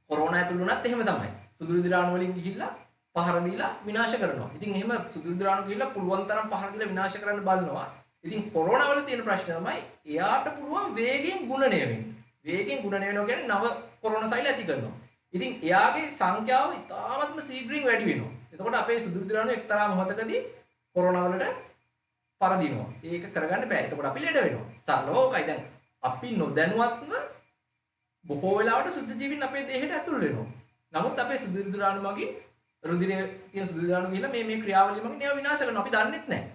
කොරෝනා ඇතුළු වුණත් එහෙම තමයි. සුදු රුධිර අණු වලින් ගිහිල්ලා පහර දීලා විනාශ කරනවා. ඉතින් එහෙම සුදු රුධිර අණු ගිහිල්ලා පුළුවන් තරම් පහර දීලා විනාශ කරන්න බලනවා. ඉතින් කොරෝනා වල තියෙන ප්‍රශ්නේ තමයි එයාට පුළුවන් වේගෙන් ගුණණය වෙන්න. වේගෙන් ගුණණය වෙනවා කියන්නේ නව කොරෝනා සෛල ඇති කරනවා. ඉතින් එයාගේ සංඛ්‍යාව ඉතාමත්ම ශීඝ්‍රයෙන් වැඩි වෙනවා. එතකොට අපේ සුදු රුධිර අණු එක්තරා මොහොතකදී කොරෝනා වලට පරදිනවා. ඒක කරගන්න බෑ. එතකොට අපි ලෙඩ වෙනවා. සරලව ඕකයි දැන් අපි නොදැනුවත්ම බොහෝ වෙලාවට සුද්ධ ජීවීන් අපේ දේහයට ඇතුල් වෙනවා. නමුත් අපේ සුදු රුධිර අණු මගින් රුධිරයේ තියෙන සුදු රුධිර අණු ගිහලා මේ ක්‍රියාවලිය මගින් ඒවා විනාශ කරනවා. අපි දන්නෙත් නැහැ.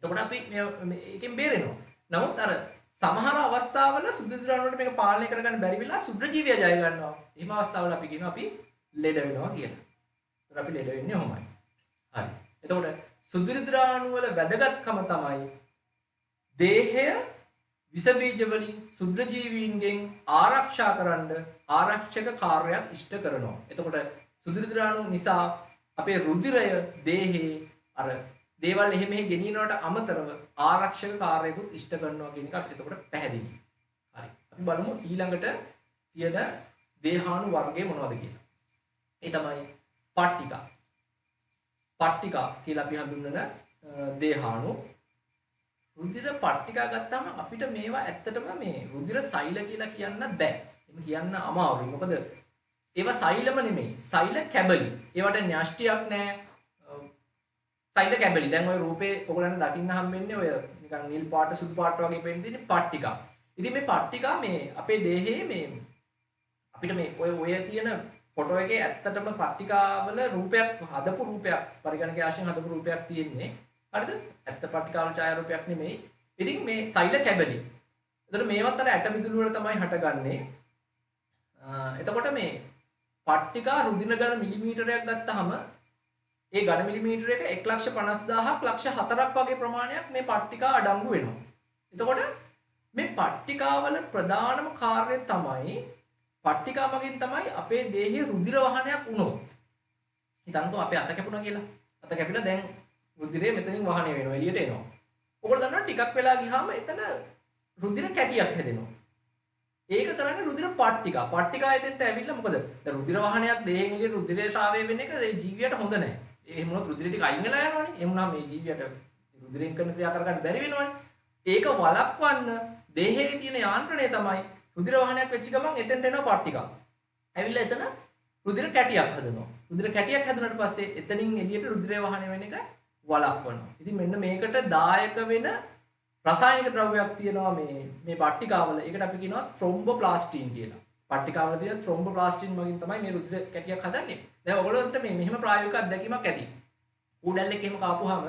එතකොට අපි මේකෙන් බේරෙනවා. නමුත් අර සමහර අවස්ථාවල සුදු රුධිර අණු වලට මේක පාලනය කරගන්න බැරි වෙලා සුද්ධ ජීවිය ජය ගන්නවා. එහෙම අවස්ථාවල අපි කියනවා අපි ලෙඩ වෙනවා කියලා. ඒතර අපි ලෙඩ වෙන්නේ කොහොමයි? හරි. එතකොට සුදු රුධිර අණු වල වැදගත්කම තමයි දේහය විස බීජ වලින් සුද්ධ ජීවීන්ගෙන් ආරක්ෂා කරන්න ආරක්ෂක කාර්යයක් ඉෂ්ට කරනවා. එතකොට සුදු රුධිර අණු නිසා අපේ රුධිරය දේහේ අර දේවල් එහෙ මෙහෙ ගෙනියනවට අමතරව ආරක්ෂක කාර්යයකුත් ඉෂ්ට කරනවා කියන එක අපිට එතකොට පැහැදිලි. හරි. අපි බලමු ඊළඟට තියෙන දේහාණු වර්ගය මොනවද කියලා. ඒ තමයි පට්ටිකා. පට්ටිකා කියලා අපි හඳුන්වන දේහාණු රුධිර පට්ටිකා ගත්තාම අපිට මේවා ඇත්තටම මේ රුධිර සෛල කියලා කියන්න බෑ. එහෙම කියන්න අමාරුයි. මොකද ඒවා සෛලම නෙමෙයි. සෛල කැබලි. ඒවට න්‍යෂ්ටියක් නෑ. සෛල කැබලි. දැන් ওই රූපේ ඔයගොල්ලන්ට දකින්න හම්බෙන්නේ ඔය නිකන් නිල් පාට සුදු පාට වගේ පෙන්න තියෙන පට්ටිකා. ඉතින් මේ පට්ටිකා මේ අපේ දේහයේ මේ අපිට මේ ඔය තියෙන ෆොටෝ එකේ ඇත්තටම පට්ටිකාවල රූපයක් හදපු රූපයක් පරිගණක ආශ්‍රයෙන් හදපු රූපයක් තියෙන්නේ. හරිද? ඇත්ත පට්ටිකාවල ඡායාරූපයක් නෙමෙයි. ඉතින් මේ සෛල කැබලි. එතකොට මේවත් අර ඇට මිදුළු වල තමයි හටගන්නේ. එතකොට මේ පට්ටිකා රුධිර ඝන මිලිමීටරයක් ගත්තාම ඒ ඝන මිලිමීටර එක 1,50,000ක් ලක්ෂ 4ක් වගේ ප්‍රමාණයක් මේ පට්ටිකා අඩංගු වෙනවා. එතකොට මේ පට්ටිකාවල ප්‍රධානම කාර්යය තමයි පට්ටිකා මගින් තමයි අපේ දේහයේ රුධිර වහනයක් වුණොත්. හිතන්නකෝ අපේ අත කැපුණා කියලා. අත කැපිලා දැන් රුධිරය මෙතනින් වහණය වෙනවා එළියට එනවා. ඔකට දන්නවා ටිකක් වෙලා ගියාම එතන රුධිර කැටියක් හැදෙනවා. ඒක කරන්නේ රුධිර පට්ටිකා. පට්ටිකා එතෙන්ට ඇවිල්ලා මොකද? දැන් රුධිර වහනයක් දෙහෙන් එළියට රුධිරේ ශ්‍රාවය වෙන එක ඒ ජීවියට හොඳ නැහැ. එහෙම වුණොත් රුධිර ටික අයින් වෙලා යනවනේ. එහෙම වුණාම මේ ජීවියට රුධිරෙන් කරන ක්‍රියා කරගන්න බැරි වෙනවනේ. ඒක වළක්වන්න දේහයේ තියෙන යාන්ත්‍රණය තමයි රුධිර වහනයක් වෙච්ච ගමන් එතෙන්ට එනවා පට්ටිකා. ඇවිල්ලා එතන රුධිර කැටියක් හදනවා. රුධිර කැටියක් හැදුනට පස්සේ එතනින් එළියට රුධිරය වහනය වෙන එක වළක්වනවා. ඉතින් මෙන්න මේකට දායක වෙන රසායනික ද්‍රව්‍යයක් තියෙනවා මේ පට්ටිකාවල. ඒකට අපි කියනවා ත්‍රොම්බෝප්ලාස්ටින් කියලා. පට්ටිකාවල තියෙන ත්‍රොම්බෝප්ලාස්ටින් වලින් තමයි මේ රුධිර කැටියක් හදන්නේ. දැන් ඔයගොල්ලන්ට මෙහෙම ප්‍රායෝගික අත්දැකීමක් ඇති. කුඩල්ලෙක් එහෙම කාපුවාම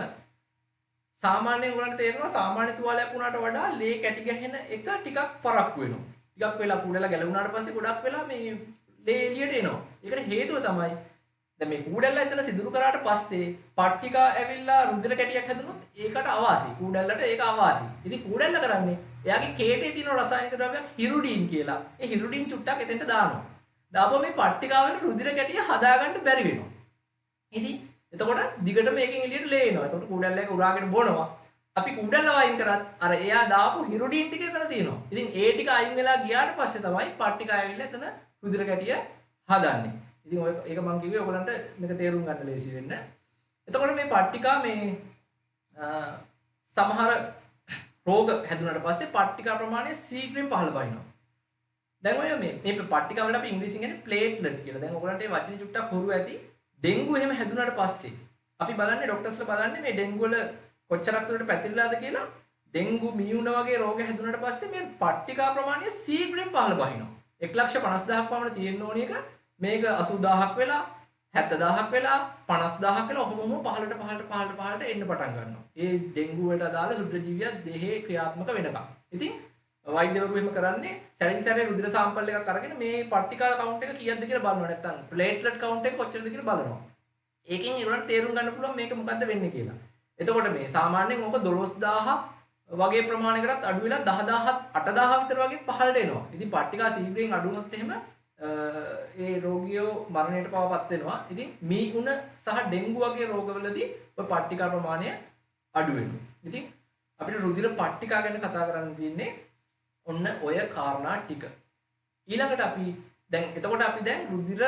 සාමාන්‍යයෙන් ඔයගොල්ලන්ට තේරෙනවා සාමාන්‍ය තුවාලයක් වුණාට වඩා ලේ කැටි ගැහෙන එක ටිකක් පරක්කු වෙනවා. ටිකක් වෙලා කුඩල ගැලවුණාට පස්සේ ගොඩක් වෙලා මේ ලේ එළියට එනවා. ඒකට හේතුව තමයි දැන් මේ කූඩැල්ල එතන සිදුරු කරාට පස්සේ පට්ටිකා ඇවිල්ලා රුධිර කැටියක් හැදුනොත් ඒකට අවාසි. කූඩැල්ලට ඒක අවාසි. ඉතින් කූඩැල්ල කරන්නේ එයාගේ කේටේ තියෙන රසායනික ද්‍රව්‍යයක් හිරුඩින් කියලා. ඒ හිරුඩින් චුට්ටක් එතෙන්ට දානවා. දාපුවම මේ පට්ටිකාවල රුධිර කැටිය හදාගන්න බැරි වෙනවා. ඉතින් එතකොට දිගට මේකෙන් එළියට ලේ එනවා. එතකොට කූඩැල්ල එක උරාගෙන බොනවා. අපි කූඩැල්ල වයින් කරත් අර එයා දාපු හිරුඩින් ටික එතන තියෙනවා. ඉතින් ඒ ටික අයින් වෙලා ගියාට පස්සේ තමයි පට්ටිකා ඇවිල්ලා එතන රුධිර කැටිය හදන්නේ. ඉතින් ඔය ඒක මම කිව්වේ ඔයගලන්ට මේක තේරුම් ගන්න ලේසි වෙන්න. එතකොට මේ පට්ටිකා මේ සමහර රෝග හැදුනට පස්සේ පට්ටිකා ප්‍රමාණය ශීඝ්‍රයෙන් පහළ වයින්නවා. දැන් ඔය මේ පට්ටිකා වලට අපි ඉංග්‍රීසියෙන් කියන්නේ ප්ලේට්ලට් කියලා. දැන් ඔයගලන්ට මේ වචනේ චුට්ටක් හුරු ඇති. ඩෙන්ගු එහෙම හැදුනට පස්සේ අපි බලන්නේ ડોක්ටර්ස්ලා බලන්නේ මේ ඩෙන්ගු වල කොච්චරක් දුරට පැතිරලාද කියලා. ඩෙන්ගු මියුන වගේ රෝග හැදුනට පස්සේ මේ පට්ටිකා ප්‍රමාණය ශීඝ්‍රයෙන් පහළ වහිනවා. 1,50,000ක් පමණ තියෙන්න ඕන එක මේක 80000ක් වෙලා 70000ක් වෙලා 50000ක් වෙලා ඔහොම පහළට එන්න පටන් ගන්නවා. ඒ ඩෙන්ගු වලට අදාළ සුද්ධජීවිය දෙහේ ක්‍රියාත්මක වෙනකම්. ඉතින් වෛද්‍යවරු එහෙම කරන්නේ සැරින් සැරේ රුධිර සාම්පල් එකක් අරගෙන මේ පට්ටිකා කවුන්ට් එක කීයක්ද කියලා බලනවා. නැත්නම් ප්ලේට්ලට් කවුන්ට් එක කොච්චරද කියලා බලනවා. ඒකෙන් ඒගොල්ලන්ට තේරුම් ගන්න පුළුවන් මේක මොකද්ද වෙන්නේ කියලා. එතකොට මේ සාමාන්‍යයෙන් ඕක 12000 වගේ ප්‍රමාණයකටත් අඩු වෙලා 10000 8000 විතර වගේ පහළට එනවා. ඉතින් පට්ටිකා ශීඝ්‍රයෙන් අඩු වුණොත් එහෙම ඒ රෝගියෝ මරණයට පවපත් වෙනවා. ඉතින් මීඋණ සහ ඩෙන්ගු වගේ රෝගවලදී ඔය පට්ටිකා ප්‍රමාණය අඩු වෙනවා. ඉතින් අපිට රුධිර පට්ටිකා ගැන කතා කරන්න තියෙන්නේ ඔන්න ඔය කාරණා ටික. ඊළඟට අපි එතකොට අපි දැන් රුධිර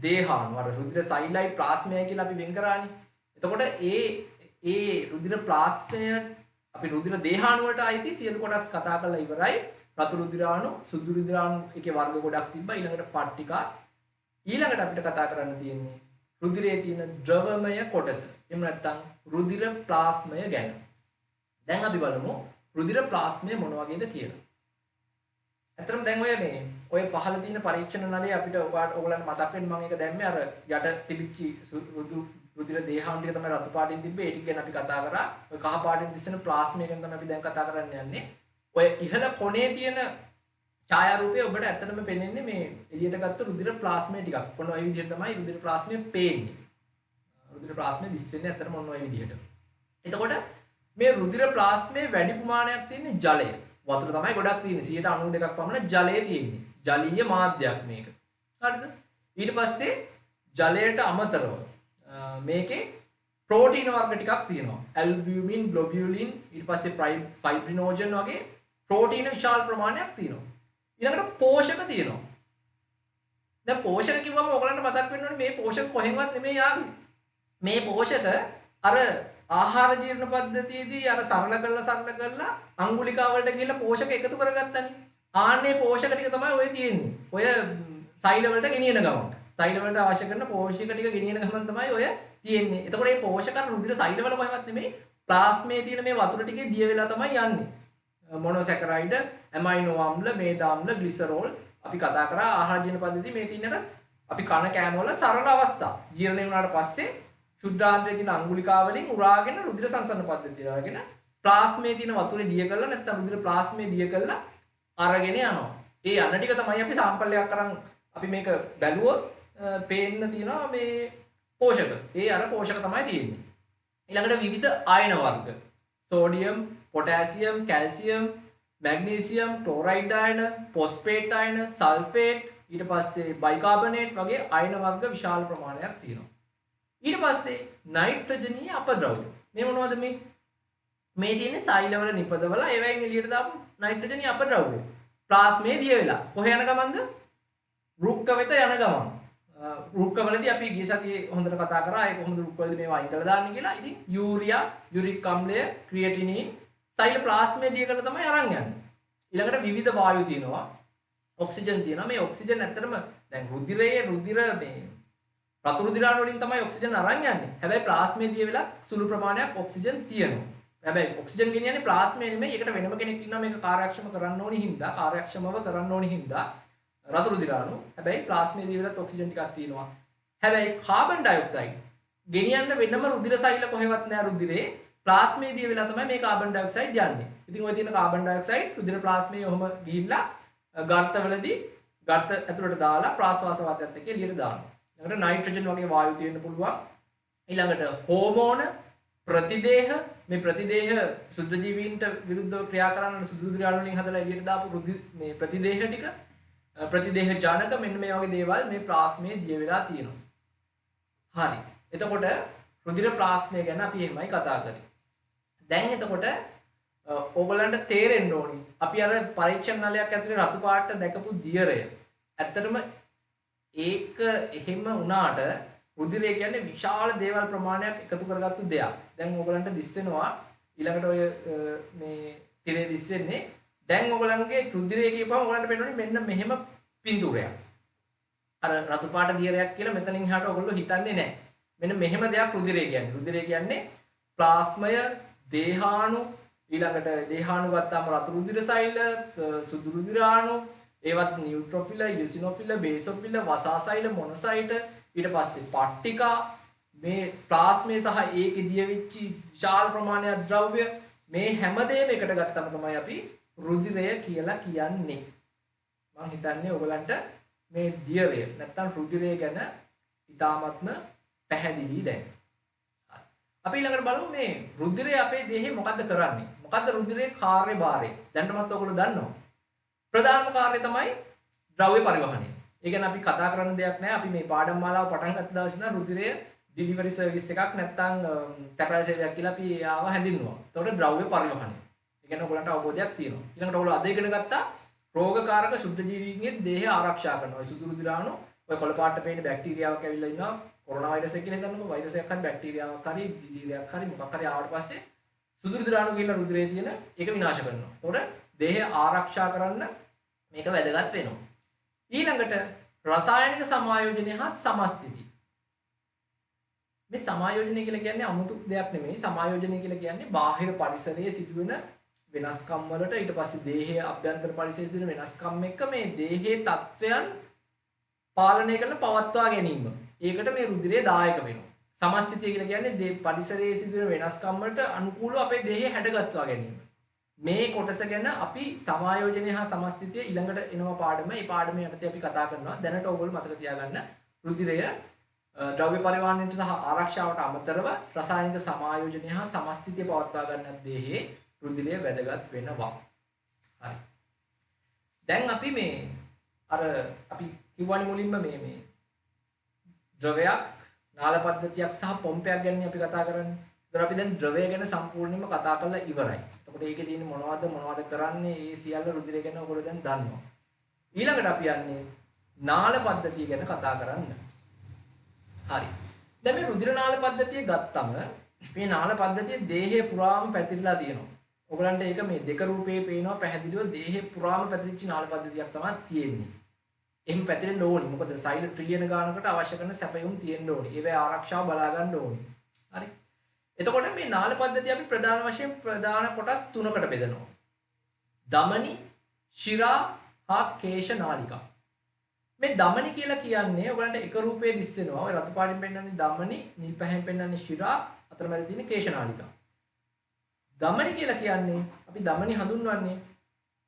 දේහාණු අර රුධිර සෛලයි ප්ලාස්මයයි කියලා අපි වෙන් කරානේ. එතකොට ඒ රුධිර ප්ලාස්මය අපි රුධිර දේහාණු වලට අයිති සියලු කොටස් කතා කරලා ඉවරයි. රතු රුධිරාණු, සුදු රුධිරාණු එකේ වර්ග ගොඩක් තිබ්බා. ඊළඟට පට්ටිකා. ඊළඟට අපිට කතා කරන්න තියෙන්නේ රුධිරයේ තියෙන ද්‍රවමය කොටස. එහෙම නැත්නම් රුධිර ප්ලාස්මය ගැන. දැන් අපි බලමු රුධිර ප්ලාස්මය මොන වගේද කියලා. ඇත්තටම දැන් ඔය පහළ තියෙන පරීක්ෂණ නලයේ අපිට ඔයගලන්ට මතක් වෙන්න මම ඒක දැම්මේ අර යට තිබිච්ච රුධිර දේහාණු ටික තමයි රතු පාටින් තිබ්බේ. ඒ ටික ගැන අපි කතා කරා. ඔය කහ පාටින් දිස්සන ප්ලාස්මය ගැන තමයි අපි දැන් කතා කරන්න යන්නේ. ඔය ඉහළ කොනේ තියෙන ඡායාරූපය ඔබට ඇත්තටම පේන්නේ මේ එළියට ගත්ත රුධිර ප්ලාස්මය ටිකක්. ඔන්න ඔය විදිහට තමයි රුධිර ප්ලාස්මය පේන්නේ. රුධිර ප්ලාස්මය දිස් වෙන්නේ ඇත්තටම ඔන්න ඔය විදිහට. එතකොට මේ රුධිර ප්ලාස්මයේ වැඩි ප්‍රමාණයක් තියෙන්නේ ජලය. වතුර තමයි ගොඩක් තියෙන්නේ. 92ක් පමණ ජලය තියෙන්නේ. ජලීය මාධ්‍යයක් මේක. හරිද? ඊට පස්සේ ජලයට අමතරව මේකේ ප්‍රෝටීන වර්ග ටිකක් තියෙනවා. ඇල්බියුමින්, ග්ලොබියුලින්, ඊට පස්සේ ෆයිබ්‍රිනෝජන් වගේ ප්‍රෝටීන විශාල ප්‍රමාණයක් තියෙනවා. ඊළඟට පෝෂක තියෙනවා. දැන් පෝෂක කිව්වම ඔයගලන්ට මතක් වෙන්න ඕනේ මේ පෝෂක කොහෙන්වත් නෙමෙයි ආවේ. මේ පෝෂක අර ආහාර ජීර්ණ පද්ධතියේදී අර සරල කරලා අංගුලිකා වලට ගිහිල්ලා පෝෂක එකතු කරගත්තනේ. ආන්නේ පෝෂක ටික තමයි ඔය තියෙන්නේ. ඔය සෛල වලට ගෙනියන ගමන්. සෛල වලට අවශ්‍ය කරන පෝෂක ටික ගෙනියන ගමන් තමයි ඔය තියෙන්නේ. එතකොට මේ පෝෂක රුධිර සෛල වල කොහෙවත් නෙමෙයි ප්ලාස්මේ තියෙන මේ වතුර ටිකේ දිය වෙලා තමයි යන්නේ. මොනොසැකරයිඩ්, ඇමයිනෝ අම්ල, මේද අම්ල, ග්ලිසරෝල් අපි කතා කරා ආහාර ජීර්ණ පද්ධතිය මේ තියෙනට අපි කන කෑම වල සරල අවස්ථා. ජීර්ණය වුණාට පස්සේ ශුද්ධාන්ත්‍රයේ තියෙන අංගුලිකා වලින් උරාගෙන රුධිර සංසරණ පද්ධතිය අරගෙන ප්ලාස්මේ තියෙන වතුරේ දිය කරලා නැත්නම් රුධිර ප්ලාස්මේ දිය කරලා අරගෙන යනවා. ඒ යන ටික තමයි අපි සාම්පල් එකක් අරන් අපි මේක බැලුවොත් පේන්න තියෙනවා මේ පෝෂක. ඒ අර පෝෂක තමයි තියෙන්නේ. ඊළඟට විවිධ අයන වර්ග. Sodium, potassium, calcium, magnesium, chloride අයන, ෆොස්ෆේට් අයන, සල්ෆේට්, ඊට පස්සේ බයිකාබනේට් වගේ අයන වර්ග විශාල ප්‍රමාණයක් තියෙනවා. ඊට පස්සේ නයිට්‍රජනීය අපද්‍රව්‍ය. මේ මොනවද මේ? මේ තියෙන්නේ සෛලවල නිපදවලා ඒවයින් එළියට දාපු නයිට්‍රජනීය අපද්‍රව්‍ය. ප්ලාස්මේ දිය වෙලා කොහේ යන ගමන්ද? වෘක්ක වෙත යන ගමන්. වෘක්කවලදී අපි ගිය සතියේ හොඳට කතා කරා ඒ කොහොමද වෘක්කවලදී මේවා අයින් කරලා දාන්නේ කියලා. ඉතින් යූරියා, යුරික් අම්ලය, ක්‍රියටිනින් සෛල ප්ලාස්මේ දිය කරලා තමයි අරන් යන්නේ. ඊළඟට විවිධ වායු තියෙනවා. ඔක්සිජන් තියෙනවා. මේ ඔක්සිජන් ඇත්තටම දැන් රුධිර මේ රතු රුධිරාණු වලින් තමයි ඔක්සිජන් අරන් යන්නේ. හැබැයි ප්ලාස්මේ දිය වෙලත් සුළු ප්‍රමාණයක් ඔක්සිජන් තියෙනවා. හැබැයි ඔක්සිජන් ගෙනියන්නේ ප්ලාස්මේ නෙමෙයි. ඒකට වෙනම කෙනෙක් ඉන්නවා මේක කාර්යක්ෂමව කරන්න ඕනි හින්දා රතු රුධිරාණු. හැබැයි ප්ලාස්මේ දිය වෙලත් ඔක්සිජන් ටිකක් තියෙනවා. හැබැයි කාබන් ඩයොක්සයිඩ් ගෙනියන්න වෙනම රුධිර සෛල කොහෙවත් නෑ රුධිරේ. ප්ලාස්මේ දිය වෙලා තමයි මේ කාබන් ඩයොක්සයිඩ් යන්නේ. ඉතින් ඔය තියෙන කාබන් ඩයොක්සයිඩ් රුධිර ප්ලාස්මේ ඔහම ගිහිල්ලා ගර්තවලදී ගර්ත ඇතුළට දාලා ප්‍රාශ්වාස වාතයත් එක්ක එළියට දානවා. ඊළඟට නයිට්‍රජන් වගේ වායු තියෙන්න පුළුවන්. ඊළඟට හෝමෝන ප්‍රතිදේහ මේ ප්‍රතිදේහ සුද්ධ ජීවීන්ට විරුද්ධව ක්‍රියා කරන සුදු ද්‍රව්‍ය වලින් හදලා එළියට දාපු මේ ප්‍රතිදේහ ටික ප්‍රතිදේහ ජනක මෙන්න මේ වගේ දේවල් මේ ප්ලාස්මයේ දිය වෙලා තියෙනවා. හරි. එතකොට රුධිර ප්ලාස්මය ගැන අපි එහෙමයි කතා කරේ. දැන් එතකොට ඕගලන්ට තේරෙන්න ඕනි. අපි අර පරීක්ෂණ නලයක් ඇතුලේ රතු පාට දැකපු දියරය. ඇත්තටම ඒක එහෙම වුණාට රුධිරය කියන්නේ විශාල දේවල් ප්‍රමාණයක් එකතු කරගත්තු දෙයක්. දැන් ඕගලන්ට දිස් වෙනවා ඊළඟට ඔය මේ තිරේ දිස් වෙන්නේ. දැන් ඕගලන්ගේ රුධිරය කියපුවම ඕගලන්ට පේනෝනේ මෙන්න මෙහෙම පින්තූරයක්. අර රතු පාට දියරයක් කියලා මෙතනින් එහාට ඕගොල්ලෝ හිතන්නේ නැහැ. මෙන්න මෙහෙම දෙයක් රුධිරය කියන්නේ. රුධිරය කියන්නේ ප්ලාස්මය, දේහාණු, ඊළඟට දේහාණු ගත්තාම රතු රුධිර සෛල, සුදු රුධිරාණු, ඒවත් නියුට්‍රොෆිල, යුසිනොෆිල, බේසොෆිල, වසාසෛල, මොනොසයිට, ඊට පස්සේ පට්ටිකා, මේ ප්ලාස්මය සහ ඒකේ දිය වෙච්ච විශාල ප්‍රමාණයක් ද්‍රව්‍ය මේ හැමදේම එකට ගත්තම තමයි අපි රුධිරය කියලා කියන්නේ. මම හිතන්නේ ඔයගලන්ට මේ දියරය නැත්තම් රුධිරය ගැන ඉතාමත්ම පැහැදිලි දැන්. අපි ඊළඟට බලමු මේ රුධිරය අපේ දේහේ මොකද්ද කරන්නේ? මොකද්ද රුධිරයේ කාර්යභාරය? දැනටමත් ඔයගොල්ලෝ දන්නවා. ප්‍රධානම කාර්යය තමයි ද්‍රව්‍ය පරිවහනය. ඒ කියන්නේ අපි කතා කරන්න දෙයක් නැහැ. අපි මේ පාඩම් මාලාව පටන් ගත්ත දවසේ ඉඳන් රුධිරය ඩිලිවරි සර්විස් එකක් නැත්තම් තැපැල් සේවයක් කියලා අපි ආව හැඳින්වුවා. ඒතකොට ද්‍රව්‍ය පරිවහනය. ඒ කියන්නේ ඔයගලන්ට අවබෝධයක් තියෙනවා. ඊළඟට ඔයගොල්ලෝ අද ඉගෙන ගත්තා රෝගකාරක ශුද්ධ ජීවීන්ගේ දේහය ආරක්ෂා කරනවා. ඔය සුදු රුධිරාණු, ඔය කොළ පාට පේන බැක්ටීරියාවක් ඇවිල්ලා ඉන්නවා. කොරෝනා වෛරස් එක කියලා හිතන්නකෝ. වෛරස් එකක් හරි බැක්ටීරියාවක් හරි දිලීරයක් හරි මොකක් හරි ආවට පස්සේ සුදු රුධිරාණු කියලා රුධිරයේ තියෙන ඒක විනාශ කරනවා. ඒතකොට දේහය ආරක්ෂා කරන්න මේක වැදගත් වෙනවා. ඊළඟට රසායනික සමායෝජනය හා සමස්ථිතිය. මේ සමායෝජනය කියලා කියන්නේ 아무තු දෙයක් නෙමෙයි. සමායෝජනය කියලා කියන්නේ බාහිර පරිසරයේ සිදුවෙන වෙනස්කම් වලට ඊට පස්සේ දේහයේ අභ්‍යන්තර පරිසරයේ සිදුවෙන වෙනස්කම් එක්ක මේ දේහයේ තත්වයන් පාලනය කරලා පවත්වා ගැනීම. ඒකට මේ රුධිරය දායක වෙනවා. සමස්ථිතිය කියලා කියන්නේ පරිසරයේ සිදුවෙන වෙනස්කම් වලට අනුකූලව අපේ දේහය හැඩගස්වා ගැනීම. මේ කොටස ගැන අපි සමායෝජනය හා සමස්ථිතිය ඊළඟට එනවා පාඩම. මේ පාඩම යටතේ අපි කතා කරනවා. දැනට ඕගොල්ලෝ මතක තියාගන්න රුධිරය ද්‍රව්‍ය පරිවහනයට සහ ආරක්ෂාවට අමතරව රසායනික සමායෝජනය හා සමස්ථිතිය පවත්වා ගන්න දේහේ රුධිරය වැදගත් වෙනවා. හරි. දැන් අපි මේ අර අපි කිව්වනේ මුලින්ම මේ ද්‍රවයක් නාල පද්ධතියක් සහ පොම්පයක් ගැන අපි කතා කරන්නේ. ඒතර අපි දැන් ද්‍රවය ගැන සම්පූර්ණයෙන්ම කතා කරලා ඉවරයි. එතකොට ඒකේ තියෙන මොනවද කරන්නේ ඒ සියල්ල රුධිරය ගැන ඔයගොල්ලෝ දැන් දන්නවා. ඊළඟට අපි යන්නේ නාල පද්ධතිය ගැන කතා කරන්න. හරි. දැන් මේ රුධිර නාල පද්ධතිය ගත්තම මේ නාල පද්ධතිය දේහය පුරාම පැතිරලා තියෙනවා. ඔයගලන්ට ඒක මේ දෙක රූපේ පේනවා පැහැදිලිව දේහය පුරාම පැතිරිච්ච නාල පද්ධතියක් තමයි තියෙන්නේ. එහෙම පැතිරෙන්න ඕනි. මොකද සෛල ට්‍රිලියන ගානකට අවශ්‍ය කරන සැපයුම් තියෙන්න ඕනි. ඒවැ ආරක්ෂාව බලා ගන්න ඕනි. හරි. එතකොට මේ නාල පද්ධතිය අපි ප්‍රධාන වශයෙන් ප්‍රධාන කොටස් තුනකට බෙදනවා. ධමනි, ශිරා හා කේශ නාලිකා. මේ ධමනි කියලා කියන්නේ ඔයගලන්ට එක රූපේ දිස් වෙනවා. ඔය රතු පාටින් පෙන්වන්නේ ධමනි, නිල් පැහැයෙන් පෙන්වන්නේ ශිරා, අතරමැද තියෙන කේශ නාලිකා. ධමනි කියලා කියන්නේ අපි ධමනි හඳුන්වන්නේ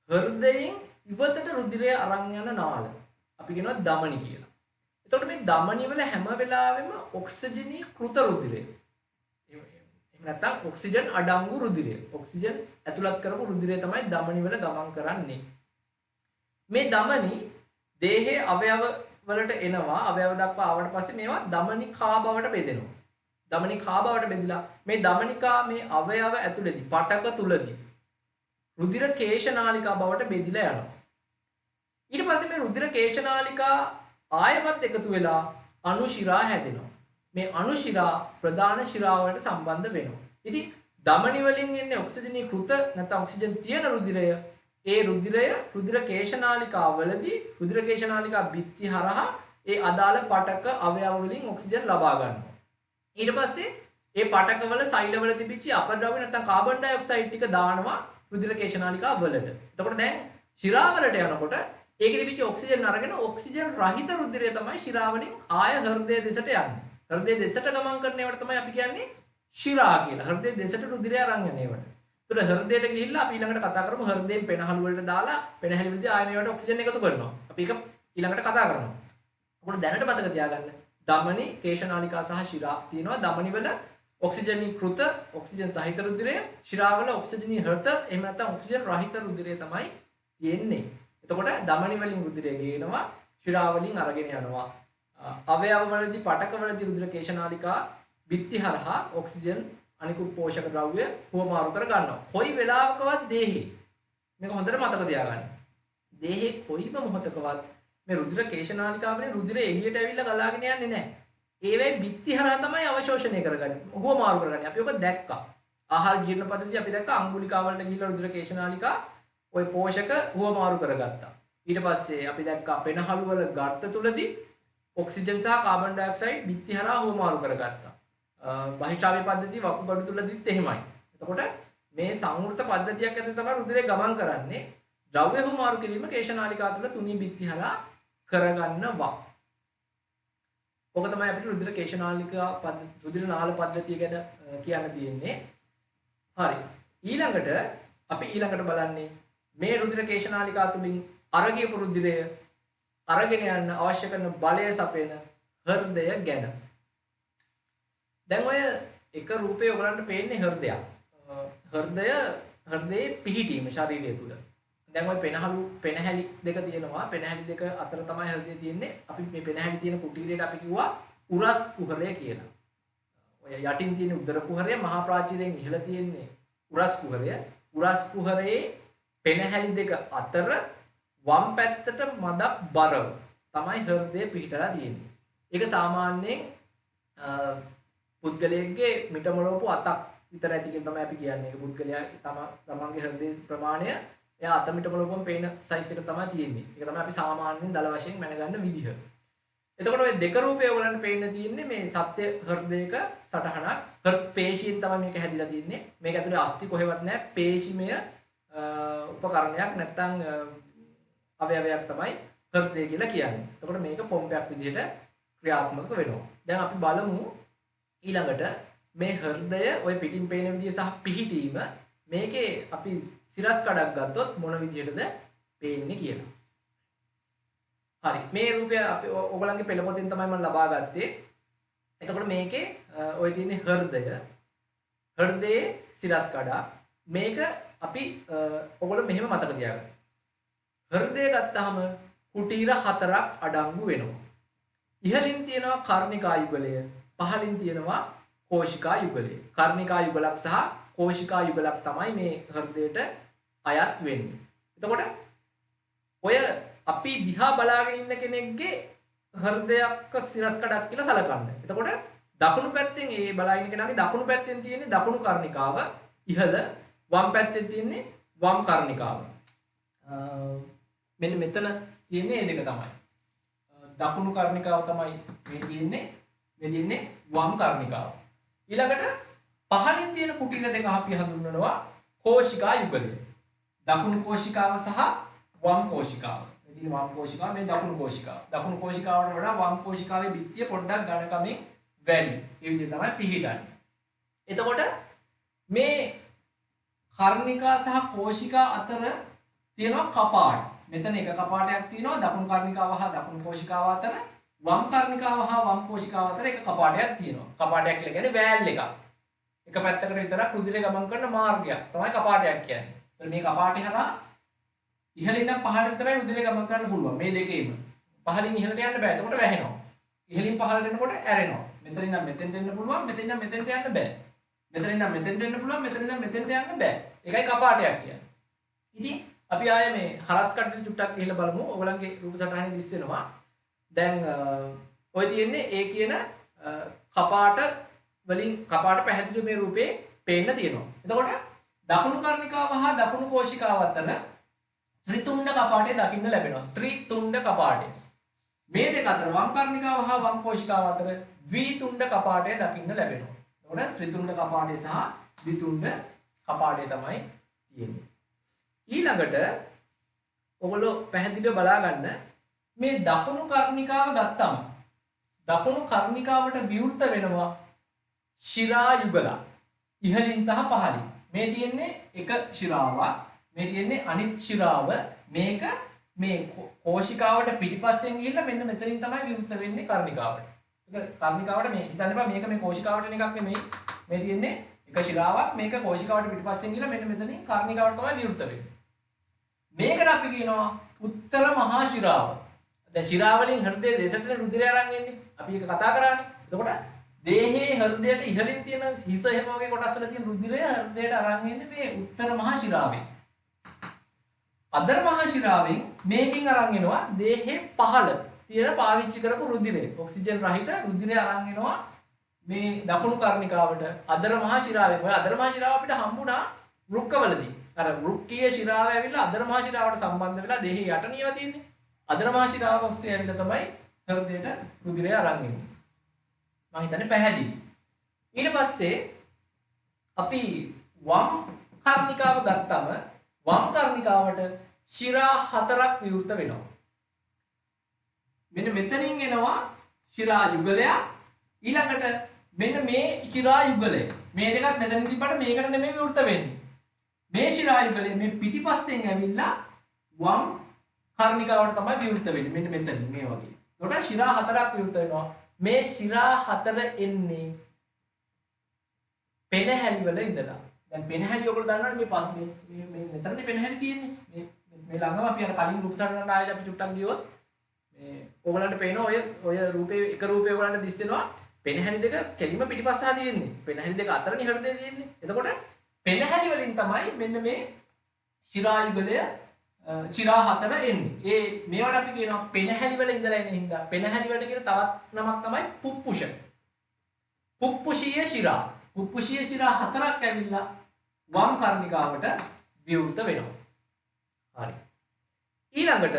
හෘදයෙන් ඉවතට රුධිරය අරන් යන නාල. අපි කියනවා ධමනි කියලා. එතකොට මේ ධමනි වල හැම වෙලාවෙම ඔක්සිජනීකృత රුධිරය. එහෙම නැත්නම් ඔක්සිජන් අඩංගු රුධිරය. ඔක්සිජන් ඇතුළත් කරපු රුධිරය තමයි ධමනි වල ගමන් කරන්නේ. මේ ධමනි දේහයේ අවයව වලට එනවා. අවයව දක්වා ආවට පස්සේ මේවා ධමනිකා බවට බෙදෙනවා. ධමනිකා බවට බෙදලා මේ ධමනිකා මේ අවයව ඇතුළේදී පටක තුලදී රුධිර කේශනාලිකා බවට බෙදිලා යනවා. ඊට පස්සේ මේ රුධිර කේශනාලිකා ආයමත් එකතු වෙලා අනුශිරා හැදෙනවා. මේ අනුශිරා ප්‍රධාන ශිරා වලට සම්බන්ධ වෙනවා. ඉතින් ධමනි වලින් එන්නේ ඔක්සිජනීකృత නැත්නම් ඔක්සිජන් තියෙන රුධිරය. ඒ රුධිරය රුධිර කේශනාලිකා වලදී රුධිර කේශනාලිකා බිත්ති හරහා ඒ අදාළ පටක අවයව වලින් ඔක්සිජන් ලබා ගන්නවා. ඊට පස්සේ ඒ පටකවල සෛලවල තිබිච්ච අපද්‍රව්‍ය නැත්නම් කාබන් ඩයොක්සයිඩ් ටික දානවා රුධිර කේශනාලිකා වලට. එතකොට දැන් ශිරා වලට යනකොට ඒකේ තිබිච්ච ඔක්සිජන් අරගෙන ඔක්සිජන් රහිත රුධිරය තමයි ශිරා වලින් ආය හෘදය දෙසට යන්නේ. හෘදය දෙසට ගමන් කරන ඒවට තමයි අපි කියන්නේ ශිරා කියලා. හෘදය දෙසට රුධිරය අරන් යන ඒවට. ඒතර හෘදයට ගිහිල්ලා අපි ඊළඟට කතා කරමු හෘදයෙන් පෙනහළු වලට දාලා පෙනහැලි වලදී ආය මේවට ඔක්සිජන් එකතු කරනවා. අපි ඒක ඊළඟට කතා කරනවා. අපිට දැනට මතක තියාගන්න ධමනි, කේශනාලිකා සහ ශිරා තියෙනවා. ධමනි වල ඔක්සිජනීකృత ඔක්සිජන් සහිත රුධිරය, ශිරා වල ඔක්සිජනීහෘත එහෙම නැත්නම් ඔක්සිජන් රහිත රුධිරය තමයි තියෙන්නේ. එතකොට ධමනි වලින් රුධිරය ගේනවා, ශිරා වලින් අරගෙන යනවා. අවයව වලදී පටක වලදී රුධිර කේශනාලිකා බිත්ති හරහා ඔක්සිජන් අනිකුත් පෝෂක ද්‍රව්‍ය හුවමාරු කර ගන්නවා. කොයි වෙලාවකවත් දේහේ මේක හොඳට මතක තියාගන්න. දේහේ කොයිම මොහොතකවත් මේ රුධිර කේශනාලිකාවනේ රුධිරය එළියට ඇවිල්ලා ගලාගෙන යන්නේ නැහැ. ඒවෙන් බිත්ති හරහා තමයි අවශෝෂණය කරගන්නේ. හුවමාරු කරගන්නේ. අපි ඔක දැක්කා. ආහාර ජීර්ණ පද්ධතිය අපි දැක්කා. අංගුලිකා වලට ගිහිල්ලා රුධිර කේශනාලිකා ওই පෝෂක හුවමාරු කරගත්තා. ඊට පස්සේ අපි දැක්කා පෙනහළු වල ගර්ත තුලදී ඔක්සිජන් සහ කාබන් ඩයොක්සයිඩ් බිත්ති හරහා හුවමාරු කරගත්තා. බහිශ්‍රාවී පද්ධතිය වකුගඩු තුලදීත් එහෙමයි. එතකොට මේ සංවෘත පද්ධතියක් ඇතුළත තමයි රුධිරය ගමන් කරන්නේ. ද්‍රව්‍ය හුවමාරු කිරීම කේශනාලිකා තුල තුනී බිත්ති හරහා කරගන්නවා. ඔක තමයි අපිට රුධිර කේශනාලිකා රුධිර නාල පද්ධතිය ගැන කියන්න තියෙන්නේ. හරි. ඊළඟට අපි බලන්නේ මේ රුධිර කේශනාලිකා තුලින් අරගියපු රුධිරය අරගෙන යන්න අවශ්‍ය කරන බලය සපයන හෘදය ගැන. දැන් ඔය එක රූපේ ඔයගලන්ට පේන්නේ හෘදයක්. හෘදයේ පිහිටීම ශරීරය තුල. දැන් ඔය පෙනහැලි දෙක තියෙනවා. පෙනහැලි දෙක අතර තමයි හෘදය තියෙන්නේ. අපි මේ පෙනහැලි තියෙන කුටීරයට අපි කිව්වා උරස් කුහරය කියලා. ඔය යටින් තියෙන උදර කුහරය මහා ප්‍රාචීරයෙන් ඉහළ තියෙන්නේ උරස් කුහරය. උරස් කුහරයේ පෙනහැලි දෙක අතර වම් පැත්තට මදක් බරව තමයි හෘදය පිහිටලා තියෙන්නේ. ඒක සාමාන්‍යයෙන් පුද්ගලයෙක්ගේ මිටමොලවපු අතක් විතර ඇති කියලා තමයි අපි කියන්නේ. ඒක පුද්ගලයා තමන්ගේ හෘදේ ප්‍රමාණය එයා අත මිටමොලවපුවම පේන සයිස් එක තමයි තියෙන්නේ. ඒක තමයි අපි සාමාන්‍යයෙන් දල වශයෙන් මැනගන්න විදිහ. එතකොට ওই දෙක රූපය ඔයගලන්ට පේන්න තියෙන්නේ මේ සත්‍ය හෘදයක සටහනක්. හෘද පේශියෙන් තමයි මේක හැදිලා තියෙන්නේ. මේක ඇතුලේ අස්ථි කොහෙවත් නැහැ. පේශිමය උපකරණයක් නැත්නම් අවයවයක් තමයි හෘදය කියලා කියන්නේ. එතකොට මේක පොම්පයක් විදිහට ක්‍රියාත්මක වෙනවා. දැන් අපි බලමු ඊළඟට මේ හෘදය ওই පිටින් පේන විදිය සහ පිහිටීම මේකේ අපි සිරස් කඩක් ගත්තොත් මොන විදිහටද පේන්නේ කියලා. හරි. මේ රූපය අපි ඔයගලන්ගේ පෙළපොතෙන් තමයි මම ලබා ගත්තේ. එතකොට මේකේ ওই තියෙන හෘදයේ සිරස් කඩක්. මේක අපි ඔයගොල්ලෝ මෙහෙම මතක තියාගන්න. හෘදය ගත්තාම කුටීර 4ක් අඩංගු වෙනවා. ඉහළින් තියෙනවා කර්ණිකා යුගලය, පහළින් තියෙනවා කෝෂිකා යුගලය. කර්ණිකා යුගලක් සහ කෝෂිකා යුගලක් තමයි මේ හෘදයට අයත් වෙන්නේ. එතකොට ඔය අපි දිහා බලාගෙන ඉන්න කෙනෙක්ගේ හෘදයක සිරස් කඩක් කියලා සලකන්න. එතකොට දකුණු පැත්තෙන් ඒ බලාගෙන ඉන්න කෙනාගේ දකුණු පැත්තෙන් තියෙන්නේ දකුණු කර්ණිකාව ඉහළ, වම් පැත්තෙන් තියෙන්නේ වම් කර්ණිකාව. මෙන්න මෙතන තියෙන්නේ මේ දෙක තමයි. දකුණු කර්ණිකාව තමයි මේ තියෙන්නේ වම් කර්ණිකාව. ඊළඟට පහළින් තියෙන කුටීර දෙක අපි හඳුන්වනවා කෝෂිකා යුගලය. දකුණු කෝෂිකාව සහ වම් කෝෂිකාව. මේ වම් කෝෂිකාව, මේ දකුණු කෝෂිකාව. දකුණු කෝෂිකාවට වඩා වම් කෝෂිකාවේ බිත්තිය පොඩ්ඩක් ඝනකමින් වැඩි. ඒ විදිහට තමයි පිහිටන්නේ. එතකොට මේ කර්ණිකා සහ කෝෂිකා අතර තියෙනවා කපාට. මෙතන එක කපාටයක් තියෙනවා දකුණු කර්ණිකාව හා දකුණු කෝෂිකාව අතර. වම් කර්ණිකාව හා වම් කෝෂිකාව අතර එක කපාටයක් තියෙනවා. කපාටයක් කියලා කියන්නේ වෑල් එකක්. එක පැත්තකට විතරක් රුධිරය ගමන් කරන මාර්ගයක් තමයි කපාටයක් කියන්නේ. ඒතර මේ කපාටේ හරහා ඉහළින් ඉඳන් පහළට විතරයි රුධිරය ගමන් කරන්න පුළුවන්. මේ දෙකේම. පහළින් ඉහළට යන්න බෑ. එතකොට වැහෙනවා. ඉහළින් පහළට එනකොට ඇරෙනවා. මෙතනින් ඉඳන් මෙතෙන්ට එන්න පුළුවන්. මෙතනින් ඉඳන් මෙතෙන්ට යන්න බෑ. මෙතනින් ඉඳන් මෙතෙන්ට එන්න පුළුවන්. මෙතනින් ඉඳන් මෙතෙන්ට යන්න බෑ. ඒකයි කපාටයක් කියන්නේ. ඉතින් අපි ආයේ මේ හරස් කඩට චුට්ටක් ගිහලා බලමු. ඔයගලන්ගේ රූප සටහනේ දිස් වෙනවා. දැන් ඔය තියෙන්නේ ඒ කියන කපාට වලින් කපාට පැහැදිලිව මේ රූපේ පේන්න තියෙනවා. එතකොට දකුණු කර්ණිකාව හා දකුණු කෝෂිකාව අතර ත්‍රිතුණ්ඩ කපාටය දකින්න ලැබෙනවා. ත්‍රිතුණ්ඩ කපාටය. මේ දෙක අතර වම් කර්ණිකාව හා වම් කෝෂිකාව අතර ද්විතුණ්ඩ කපාටය දකින්න ලැබෙනවා. එතකොට ත්‍රිතුණ්ඩ කපාටය සහ ද්විතුණ්ඩ කපාටය තමයි තියෙන්නේ. ඊළඟට ඔයගොල්ලෝ පැහැදිලිව බලා ගන්න මේ දකුණු කර්ණිකාව ගත්තම දකුණු කර්ණිකාවට විවෘත වෙනවා ශිරා යුගල ඉහළින් සහ පහළින්. මේ තියෙන්නේ එක ශිරාවක්, මේ තියෙන්නේ අනිත් ශිරාව. මේක මේ කෝෂිකාවට පිටිපස්සෙන් ගිහිල්ලා මෙන්න මෙතනින් තමයි විවෘත වෙන්නේ කර්ණිකාවට. ඒක කර්ණිකාවට මේ හිතන්න එපා මේක මේ කෝෂිකාවට එකක් නෙමෙයි. මේ තියෙන්නේ එක ශිරාවක් මේක කෝෂිකාවට පිටිපස්සෙන් ගිහලා මෙන්න මෙතනින් කර්ණිකාවට තමයි විවෘත වෙන්නේ. මේකට අපි කියනවා උත්තර මහා ශිරාව. දැන් ශිරාවලින් හෘදයේ දේශයට රුධිරය අරන් එන්නේ. අපි ඒක කතා කරානේ. එතකොට දේහයේ හෘදයට ඉහළින් තියෙන හිස එහෙම වගේ කොටස් වල තියෙන රුධිරය හෘදයට අරන් එන්නේ මේ උත්තර මහා ශිරාවෙන්. අදර මහා ශිරාවෙන් මේකෙන් අරන් එනවා දේහයේ පහළ තියෙන පාවිච්චි කරපු රුධිරය. ඔක්සිජන් රහිත රුධිරය අරන් එනවා මේ දකුණු කර්ණිකාවට අදර මහා ශිරාවෙන්. ඔය අදර මහා ශිරාව අපිට හම්බුණා වෘක්කවලදී. අර වෘක්කීය ශිරාව ඇවිල්ලා අදර මහා ශිරාවට සම්බන්ධ වෙලා දේහයේ යට නියම තියෙන්නේ. අදර මහා ශිරාව ඔස්සේ ඇවිල්ලා තමයි හෘදයට රුධිරය අරන් එන්නේ. මම හිතන්නේ පැහැදිලි. ඊට පස්සේ අපි වම් කර්ණිකාව ගත්තම වම් කර්ණිකාවට ශිරා 4ක් විවෘත වෙනවා. මෙන්න මෙතනින් එනවා ශිරා යුගලය. ඊළඟට මෙන්න මේ ශිරා යුගලය. මේ දෙකත් මෙතනින් තිබ්බට මේකට නෙමෙයි විවෘත වෙන්නේ. මේ ශිරා යුගලය මේ පිටිපස්සෙන් ඇවිල්ලා වම් කර්ණිකාවට තමයි විවෘත වෙන්නේ. මෙන්න මෙතනින් මේ වගේ. ඒකට ශිරා 4ක් විවෘත වෙනවා. මේ ශිරා 4 එන්නේ පෙනහැලි වල ඉඳලා. දැන් පෙනහැලි ඔයගොල්ලෝ දන්නවනේ මේ මෙතනනේ පෙනහැලි තියෙන්නේ. මේ ළඟම අපි අර කලින් රූප සටහනට ආයෙත් අපි චුට්ටක් ගියොත් මේ ඕගලන්ට පේනවා ඔය රූපේ එක රූපේ ඕගලන්ට දිස්සෙනවා පෙනහැලි දෙක කෙලිම පිටිපස්ස හා තියෙන්නේ. පෙනහැලි දෙක අතරනේ හෘදේ තියෙන්නේ. එතකොට පෙනහැලි වලින් තමයි මෙන්න මේ ශිරා යුගලය ශිරා 4 එන්නේ. ඒ මේවට අපි කියනවා පෙනහැලි වල ඉඳලා එන හින්දා පෙනහැලි වලට කියන තවත් නමක් තමයි පුප්පුෂ. පුප්පුෂීය ශිරා. පුප්පුෂීය ශිරා 4ක් ඇවිල්ලා වම් කර්ණිකාවට විවෘත වෙනවා. හරි. ඊළඟට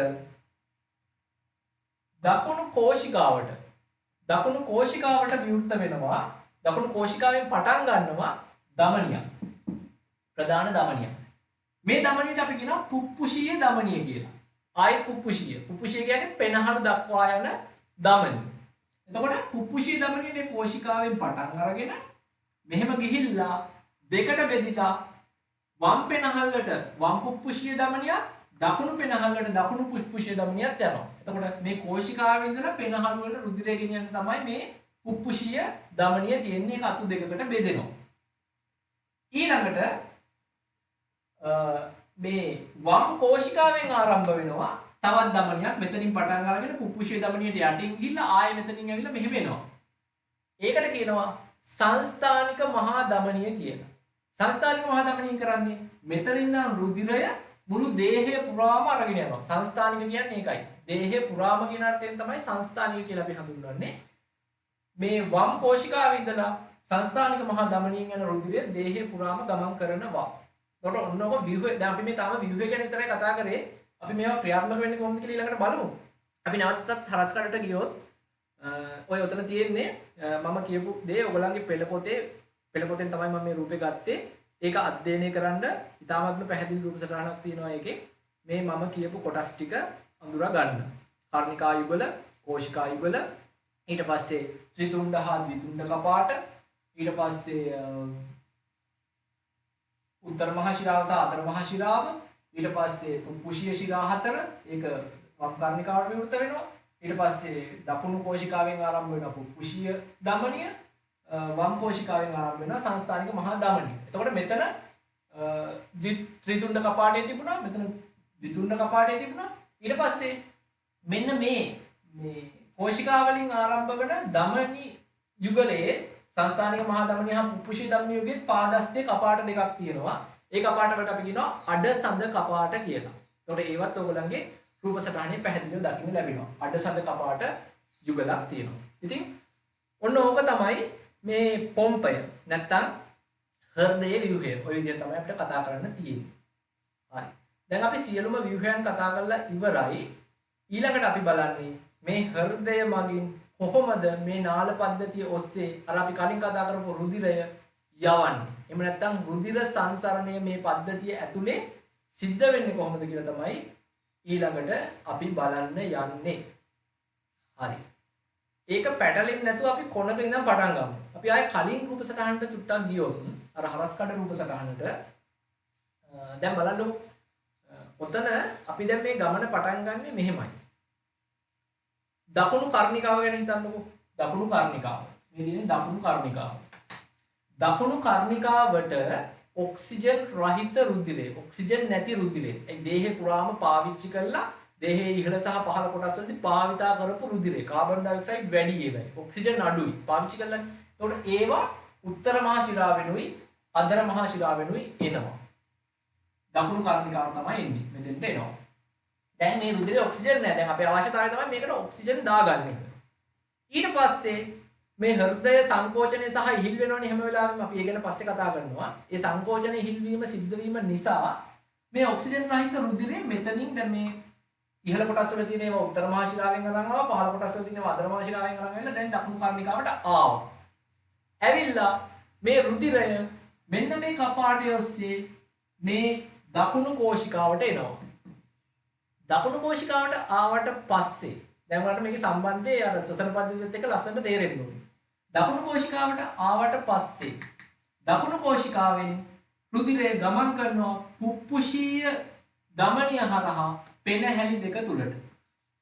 දකුණු කෝෂිකාවට විවෘත වෙනවා. දකුණු කෝෂිකාවෙන් පටන් ගන්නවා ධමනිය. ප්‍රධාන ධමනිය. මේ ධමනියට අපි කියනවා පුප්පුෂීය ධමනිය කියලා. ආයෙත් පුප්පුෂීය. පුප්පුෂීය කියන්නේ පෙනහළු දක්වා යන ධමනිය. එතකොට පුප්පුෂීය ධමනිය මේ කෝෂිකාවෙන් පටන් අරගෙන මෙහෙම ගිහිල්ලා දෙකට බෙදිලා වම් පෙනහළට වම් පුප්පුෂීය ධමනියත් දකුණු පෙනහළට දකුණු පුප්පුෂීය ධමනියත් යනවා. එතකොට මේ කෝෂිකාවේ ඉඳලා පෙනහළු වල රුධිරය ගෙනියන්න තමයි මේ පුප්පුෂීය ධමනිය තියෙන්නේ. ඒක අතු දෙකකට බෙදෙනවා. ඊළඟට මේ වම් කෝෂිකාවෙන් ආරම්භ වෙනවා තවත් ධමනියක් මෙතනින් පටන් අරගෙන පුප්පුෂීය ධමනියට යටින් ගිහිල්ලා ආයෙ මෙතනින් ඇවිල්ලා මෙහෙම එනවා. ඒකට කියනවා සංස්ථානික මහා ධමනිය කියලා. සංස්ථානික මහා ධමනිය කරන්නේ මෙතනින් ඉඳන් රුධිරය මුළු දේහය පුරාම අරගෙන යනවා. සංස්ථානික කියන්නේ ඒකයි. දේහය පුරාම කියන අර්ථයෙන් තමයි සංස්ථානික කියලා අපි හඳුන්වන්නේ. මේ වම් කෝෂිකාවේ ඉඳලා සංස්ථානික මහා ධමනියෙන් යන රුධිරය දේහය පුරාම ගමන් කරනවා. එතකොට ඔන්නෝක ව්‍යුහය දැන් අපි මේ තාම ව්‍යුහය ගැන විතරයි කතා කරේ. අපි මේවා ක්‍රියාත්මක වෙන්නේ කොහොමද කියලා ඊළඟට බලමු. අපි නැවතත් හරස් කඩට ගියොත් ඔය උතන තියෙන්නේ මම කියපු දේ ඔයගලන්ගේ පෙළපොතෙන් තමයි මම මේ රූපේ ගත්තේ. ඒක අධ්‍යයනය කරන්න ඉතාමත්ම පැහැදිලි රූප සටහනක් තියෙනවා ඒකේ. මේ මම කියපු කොටස් ටික අඳුරා ගන්න. කර්ණිකා යුගල, කෝෂිකා යුගල, ඊට පස්සේ ත්‍රිතුණ්ඩ හා ද්විතුණ්ඩ කපාට, ඊට පස්සේ උත්තර මහා ශිරාව සහ අදර මහා ශිරාව, ඊට පස්සේ පුප්පුෂීය ශිරා 4 ඒක වම් කර්ණිකාවට විවෘත වෙනවා. ඊට පස්සේ දකුණු කෝෂිකාවෙන් ආරම්භ වෙන පුප්පුෂීය ධමනිය, වම් කෝෂිකාවෙන් ආරම්භ වෙන සංස්ථානික මහා ධමනිය. එතකොට මෙතන ත්‍රිතුණ්ඩ කපාටේ තිබුණා, මෙතන ද්විතුණ්ඩ කපාටේ තිබුණා. ඊට පස්සේ මෙන්න මේ කෝෂිකා වලින් ආරම්භ වෙන ධමනි යුගලයේ සංස්ථානික මහා ධමනිය හා පුප්පුෂීය ධමනිය යුගයේ පාදස්තේ කපාට දෙකක් තියෙනවා. ඒ කපාට වලට අපි කියනවා අඩසඳ කපාට කියලා. එතකොට ඒවත් ඔයගොල්ලන්ගේ රූප සටහනේ පැහැදිලිව දකින්න ලැබෙනවා. අඩසඳ කපාට යුගලක් තියෙනවා. ඉතින් ඔන්න ඕක තමයි මේ පොම්පය නැත්තම් හෘදයේ ව්‍යුහය. ඔය විදිහට තමයි අපිට කතා කරන්න තියෙන්නේ. හරි. දැන් අපි සියලුම ව්‍යුහයන් කතා කරලා ඉවරයි. ඊළඟට අපි බලන්නේ මේ හෘදය මගින් කොහොමද මේ නාල පද්ධතිය ඔස්සේ අර අපි කලින් කතා කරපු රුධිරය යවන්නේ. එහෙම නැත්නම් රුධිර සංසරණය මේ පද්ධතිය ඇතුලේ සිද්ධ වෙන්නේ කොහොමද කියලා තමයි ඊළඟට අපි බලන්න යන්නේ. හරි. ඒක පැටලෙන්නේ නැතුව අපි කොනක ඉඳන් පටන් ගමු. අපි ආයේ කලින් රූප සටහනට චුට්ටක් ගියොත් අර හරස් කඩ රූප සටහනට දැන් බලන්නකො. ඔතන අපි දැන් මේ ගමන පටන් ගන්නෙ මෙහෙමයි. දකුණු කර්ණිකාව ගැන හිතන්නකො. දකුණු කර්ණිකාව. මේ තියෙන්නේ දකුණු කර්ණිකාව. දකුණු කර්ණිකාවට ඔක්සිජන් රහිත රුධිරය, ඔක්සිජන් නැති රුධිරය. ඒ දේහේ පුරාම පාවිච්චි කරලා දේහයේ ඉහළ සහ පහළ කොටස් වලදී භාවිතා කරපු රුධිරය. කාබන් ඩයොක්සයිඩ් වැඩි ඒවයි. ඔක්සිජන් අඩුයි. පාවිච්චි කරලා. එතකොට ඒවා උත්තර මහා ශිරාවෙනුයි අදර මහා ශිරාවෙනුයි එනවා. දකුණු කර්ණිකාව තමයි එන්නේ. මෙතෙන්ට එනවා. දැන් මේ රුධිරේ ඔක්සිජන් නැහැ. දැන් අපේ අවශ්‍යතාවය තමයි මේකට ඔක්සිජන් දාගන්න එක. ඊට පස්සේ මේ හෘදය සංකෝචනය සහ ඉහිල් වෙනවනේ හැම වෙලාවෙම අපි ඒ ගැන පස්සේ කතා කරනවා. ඒ සංකෝචන ඉහිල් වීම සිද්ධ වීම නිසා මේ ඔක්සිජන් රහිත රුධිරය මෙතනින් දැන් මේ ඉහළ කොටස් වල තියෙන ඒවා උත්තර මහා ශිරාවෙන් අරන් ආවා, පහළ කොටස් වල තියෙන ඒවා අදර මහා ශිරාවෙන් අරන් ආවිල්ලා දැන් දකුණු කර්ණිකාවට ආවා. ඇවිල්ලා මේ රුධිරය මෙන්න මේ කපාටය ඔස්සේ මේ දකුණු කෝෂිකාවට එනවා. දකුණු කෝෂිකාවට ආවට පස්සේ දැන් ඔයාලට මේකේ සම්බන්ධය අර ශ්වසන පද්ධතියත් එක්ක ලස්සනට තේරෙන්න ඕනේ. දකුණු කෝෂිකාවට ආවට පස්සේ දකුණු කෝෂිකාවෙන් රුධිරය ගමන් කරනවා පුප්පුෂීය ධමනිය හරහා පෙනහැලි දෙක තුලට.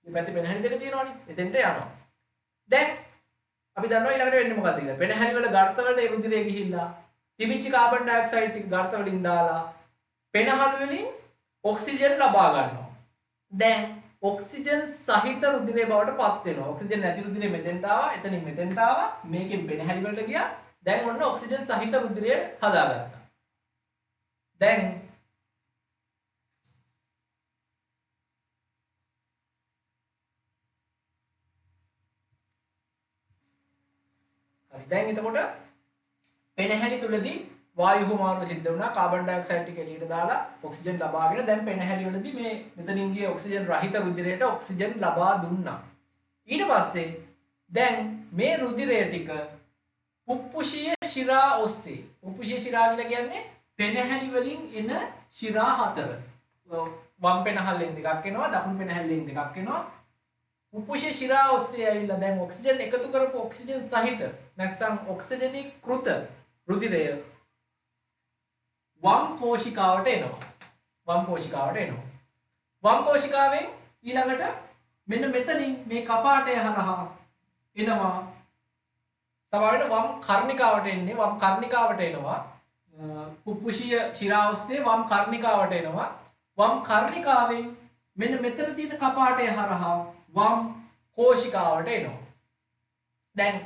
මේ පැත්තේ පෙනහැලි දෙක තියෙනවනේ. එතෙන්ට යනවා. දැන් අපි දන්නවා ඊළඟට වෙන්නේ මොකද්ද කියලා. පෙනහැලි වල ගර්ත වලට ඒ රුධිරය ගිහිල්ලා තිබිච්ච කාබන් ඩයොක්සයිඩ් ටික ගර්ත වලින් දාලා පෙනහළු වලින් ඔක්සිජන් ලබා ගන්නවා. දැන් ඔක්සිජන් සහිත රුධිරය බවට පත් වෙනවා. ඔක්සිජන් නැති රුධිරය මෙතෙන්ට ආවා, එතනින් මෙතෙන්ට ආවා, මේකෙන් පෙනහැලි වලට ගියා. දැන් ඔන්න ඔක්සිජන් සහිත රුධිරය හදාගත්තා. දැන් දැන් එතකොට පෙනහැලි තුලදී වායු හුමාරුව සිද්ධ වුණා. කාබන් ඩයොක්සයිඩ් ටික එළියට දාලා ඔක්සිජන් ලබාගෙන දැන් පෙනහැලි වලදී මේ මෙතනින් ගිය ඔක්සිජන් රහිත රුධිරයට ඔක්සිජන් ලබා දුන්නා. ඊට පස්සේ දැන් මේ රුධිරය ටික පුප්පුෂීය ශිරා ඔස්සේ, පුප්පුෂීය ශිරා කියලා කියන්නේ පෙනහැලි වලින් එන ශිරා හතර. වම් පෙනහල්ලෙන් දෙකක් එනවා, දකුණු පෙනහල්ලෙන් දෙකක් එනවා. පුප්පුෂීය ශිරා ඔස්සේ ඇවිල්ලා දැන් ඔක්සිජන් එකතු කරපු ඔක්සිජන් සහිත නැත්නම් ඔක්සිජනීකృత රුධිරය වම් කෝෂිකාවට එනවා. වම් කෝෂිකාවට එනවා. වම් කෝෂිකාවෙන් ඊළඟට මෙන්න මෙතනින් මේ කපාටය හරහා එනවා. සමහරවිට වම් කර්ණිකාවට එන්නේ. වම් කර්ණිකාවට එනවා. පුප්පුෂීය ශිරා ඔස්සේ වම් කර්ණිකාවට එනවා. වම් කර්ණිකාවෙන් මෙන්න මෙතන තියෙන කපාටය හරහා වම් කෝෂිකාවට එනවා. දැන්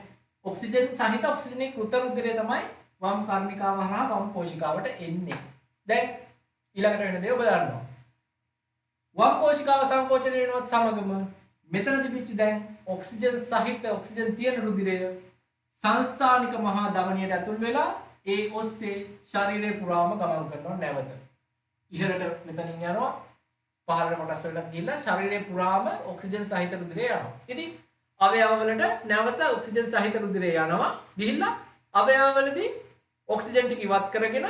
ඔක්සිජන් සහිත ඔක්සිජනීකృత රුධිරය තමයි වම් කර්ණිකාව හරහා වම් කෝෂිකාවට එන්නේ. දැන් ඊළඟට වෙන දේ ඔබ දන්නවා. වම් කෝෂිකාව සංකෝචනය වෙනවත් සමගම මෙතන තිබිච්ච දැන් ඔක්සිජන් සහිත ඔක්සිජන් තියෙන රුධිරය සංස්ථානික මහා ධමනියට ඇතුල් වෙලා ඒ ඔස්සේ ශරීරය පුරාම ගමන් කරනවා නැවත. ඉහළට මෙතනින් යනවා පහළට කොටස් වලට ගිහිල්ලා ශරීරය පුරාම ඔක්සිජන් සහිත රුධිරය යනවා. ඉතින් අවයවවලට නැවත ඔක්සිජන් සහිත රුධිරය යනවා. ගිහිල්ලා අවයවවලදී ඔක්සිජන් ටික ඉවත් කරගෙන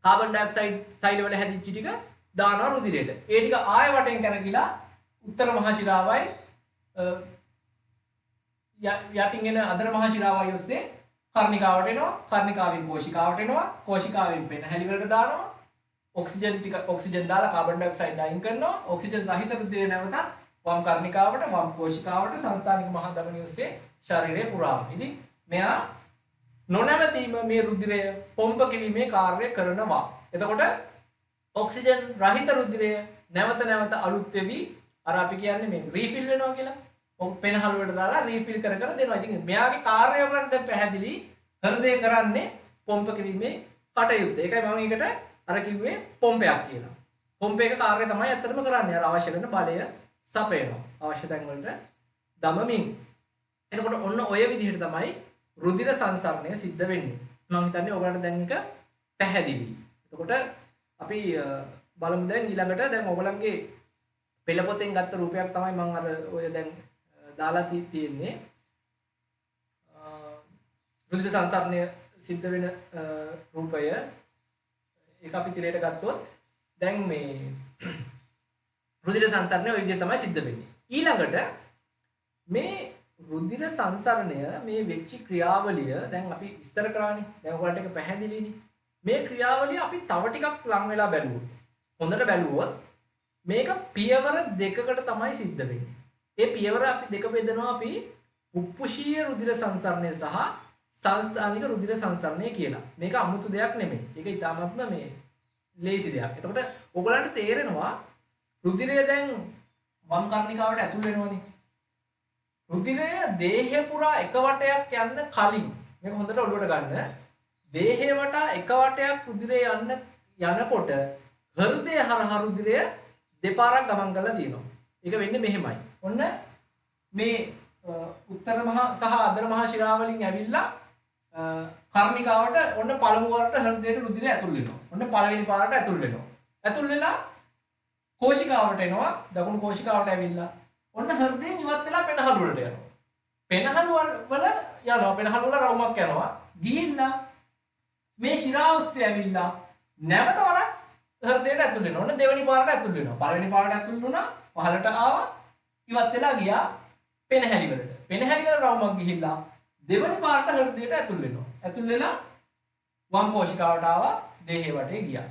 කාබන් ඩයොක්සයිඩ් සෛල වල හැදිච්ච ටික දානවා රුධිරයට. ඒ ටික ආය වටෙන් කරගිලා උත්තර මහා ශිරාවයි යටින් එන අදර මහා ශිරාවයි ඔස්සේ කර්ණිකාවට එනවා. කර්ණිකාවෙන් කෝෂිකාවට එනවා. කෝෂිකාවෙන් පෙනහැලි වලට දානවා. ඔක්සිජන් ටික ඔක්සිජන් දාලා කාබන් ඩයොක්සයිඩ් අයින් කරනවා. ඔක්සිජන් සහිත රුධිරය නැවතත් වම් කර්ණිකාවට වම් කෝෂිකාවට සංස්ථානික මහා ධමනිය ඔස්සේ ශරීරය පුරාම. ඉතින් මෙයා නොනවතීම මේ රුධිරය පොම්ප කිරීමේ කාර්යය කරනවා. එතකොට ඔක්සිජන් රහිත රුධිරය නැවත නැවත අලුත් වෙවි අර අපි කියන්නේ මේ රීෆිල් වෙනවා කියලා. පෙනහළු වලට දාලා රීෆිල් කර කර දෙනවා. ඉතින් මෙයාගේ කාර්යය වලට දැන් පැහැදිලි හෘදය කරන්නේ පොම්ප කිරීමේ කටයුත්ත. ඒකයි මම ඒකට අර කිව්වේ පොම්පයක් කියලා. පොම්පේක කාර්යය තමයි ඇත්තටම කරන්නේ. අර අවශ්‍ය වෙන බලය සපයනවා. අවශ්‍ය තැන් වලට දමමින්. එතකොට ඔන්න ඔය විදිහට තමයි රුධිර සංසරණය සිද්ධ වෙන්නේ. මම හිතන්නේ ඔයගලන්ට දැන් එක පැහැදිලි. එතකොට අපි බලමු දැන් ඊළඟට දැන් ඔයගලන්ගේ පෙළ පොතෙන් ගත්ත රූපයක් තමයි මම අර ඔය දැන් දාලා තියෙන්නේ. රුධිර සංසරණය සිද්ධ වෙන රූපය ඒක අපි තිරයට ගත්තොත් දැන් මේ රුධිර සංසරණය ওই විදිහට තමයි සිද්ධ වෙන්නේ. ඊළඟට මේ රුධිර සංසරණය මේ වෙච්ච ක්‍රියාවලිය දැන් අපි විස්තර කරානේ. දැන් ඔයාලට ඒක පැහැදිලිනේ. මේ ක්‍රියාවලිය අපි තව ටිකක් ලං වෙලා බැලුවොත් හොඳට බැලුවොත් මේක පියවර දෙකකට තමයි සිද්ධ වෙන්නේ. ඒ පියවර අපි දෙක බෙදනවා අපි පුප්පුෂීය රුධිර සංසරණය සහ සංස්ථානික රුධිර සංසරණය කියලා. මේක අමුතු දෙයක් නෙමෙයි. ඒක ඊටාත්ම මේ ලේසි දෙයක්. එතකොට ඔයගලන්ට තේරෙනවා රුධිරය දැන් වම් කර්ණිකාවට ඇතුල් වෙනවනේ. රුධිරය දේහය පුරා එක වටයක් යන්න කලින් මේක හොඳට ඔළුවට ගන්න. දේහය වටා එක වටයක් රුධිරය යනකොට හෘදය හරහා රුධිරය දෙපාරක් ගමන් කරලා තියෙනවා. ඒක වෙන්නේ මෙහෙමයි. ඔන්න මේ උත්තර මහා සහ අග්‍ර මහා ශිරාවලින් ඇවිල්ලා කර්ණිකාවට ඔන්න පළමු වරට හෘදයට රුධිරය ඇතුල් වෙනවා. ඔන්න පළවෙනි පාරට ඇතුල් වෙනවා. ඇතුල් වෙලා කෝෂිකාවට එනවා. දකුණු කෝෂිකාවට ඇවිල්ලා ඔන්න හෘදයෙන් ඉවත් වෙලා පෙනහළු වලට යනවා. පෙනහළු වල යනවා. පෙනහළු වල රවුමක් යනවා. ගිහිල්ලා මේ ශිරාව ඔස්සේ ඇවිල්ලා නැවත වරක් හෘදයට ඇතුල් වෙනවා. ඔන්න දෙවෙනි පාරට ඇතුල් වෙනවා. පළවෙනි පාරට ඇතුල් වුණා. පහළට ආවා. ඉවත් වෙලා ගියා පෙනහැලි වලට. පෙනහැලි වල රවුමක් ගිහිල්ලා දෙවෙනි පාරට හෘදයට ඇතුල් වෙනවා. ඇතුල් වෙලා වම් කෝෂිකාවට ආවා. දේහය වටේ ගියා.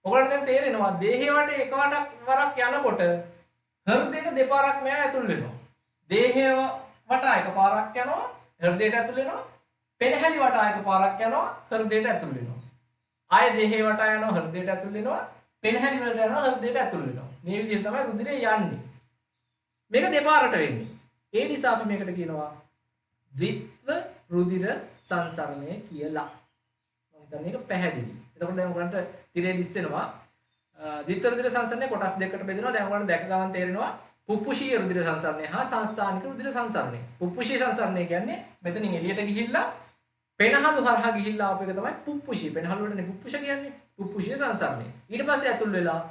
ඔයගොල්ලන්ට දැන් තේරෙනවා දේහය වටේ එක වරක් යනකොට හෘදයට දෙපාරක් මෙයා ඇතුල් වෙනවා. දේහය වටා එක පාරක් යනවා. හෘදයට ඇතුල් වෙනවා. පෙනහැලි වටා එක පාරක් යනවා. හෘදයට ඇතුල් වෙනවා. ආය දේහය වටා යනවා. හෘදයට ඇතුල් වෙනවා. පෙනහැලි වලට යනවා. හෘදයට ඇතුල් වෙනවා. මේ විදිහට තමයි රුධිරය යන්නේ. මේක දෙපාරට වෙන්නේ. ඒ නිසා අපි මේකට කියනවා ද්විත්ව රුධිර සංසරණය කියලා. මම හිතන්නේ ඒක පැහැදිලි. එතකොට දැන් ඔයගලන්ට තිරේ දිස් වෙනවා. ද්විත්ව රුධිර සංසරණය කොටස් දෙකකට බෙදෙනවා. දැන් ඔයගලන්ට දැක ගමන් තේරෙනවා පුප්පුෂීය රුධිර සංසරණය හා සංස්ථානික රුධිර සංසරණය. පුප්පුෂීය සංසරණය කියන්නේ මෙතනින් එළියට ගිහිල්ලා පෙනහළු හරහා ගිහිල්ලා ආපු එක තමයි පුප්පුෂීය. පෙනහළු වලනේ පුප්පුෂ කියන්නේ. පුප්පුෂීය සංසරණය. ඊට පස්සේ ඇතුල් වෙලා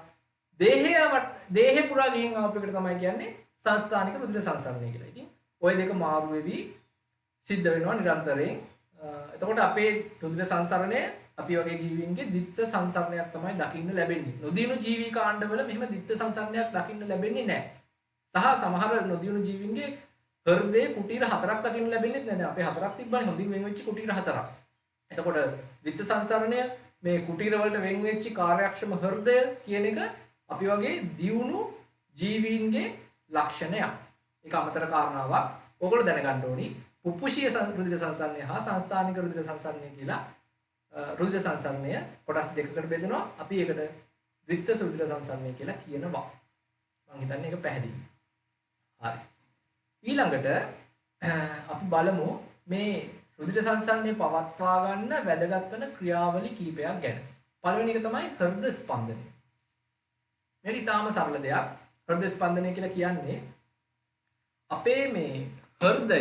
දේහය පුරා ගිහින් ආපු එකට තමයි කියන්නේ සංස්ථානික රුධිර සංසරණය කියලා. ඉතින් ওই දෙක මාරු වෙවි සිද්ධ වෙනවා නිරන්තරයෙන්. එතකොට අපේ රුධිර සංසරණය අපි වගේ ජීවීන්ගේ දිත්ත සංසරණයක් තමයි දකින්න ලැබෙන්නේ. නොදියුණු ජීවී කාණ්ඩවල මෙහෙම දිත්ත සංසරණයක් දකින්න ලැබෙන්නේ නැහැ. සහ සමහර නොදියුණු ජීවීන්ගේ හෘදයේ කුටීර 4ක් දකින්න ලැබෙන්නේ නැහැ. අපේ 4ක් තිබ්බනේ හොඳින් වෙන් වෙච්ච කුටීර 4ක්. එතකොට දිත්ත සංසරණය මේ කුටීර වලට වෙන් වෙච්ච කාර්යක්ෂම හෘදය කියන එක අපි වගේ දියුණු ජීවීන්ගේ ලක්ෂණයක්. ඒක අමතර කාරණාවක්. ඕගොල්ලෝ දැනගන්න ඕනි. පුප්පුෂීය රුධිර සංසරණය හා සංස්ථානික රුධිර සංසරණය කියලා රුධිර සංසරණය කොටස් දෙකකට බෙදෙනවා. අපි ඒකට ද්විත්ව රුධිර සංසරණය කියලා කියනවා. මම හිතන්නේ ඒක පැහැදිලි. හරි. ඊළඟට අපි බලමු මේ රුධිර සංසරණය පවත්වා ගන්න වැදගත් වෙන ක්‍රියාවලි කීපයක් ගැන. පළවෙනි එක තමයි හෘද ස්පන්දනය. මේක ඉතාම සරල දෙයක්. හෘද ස්පන්දනය කියලා කියන්නේ අපේ මේ හෘදය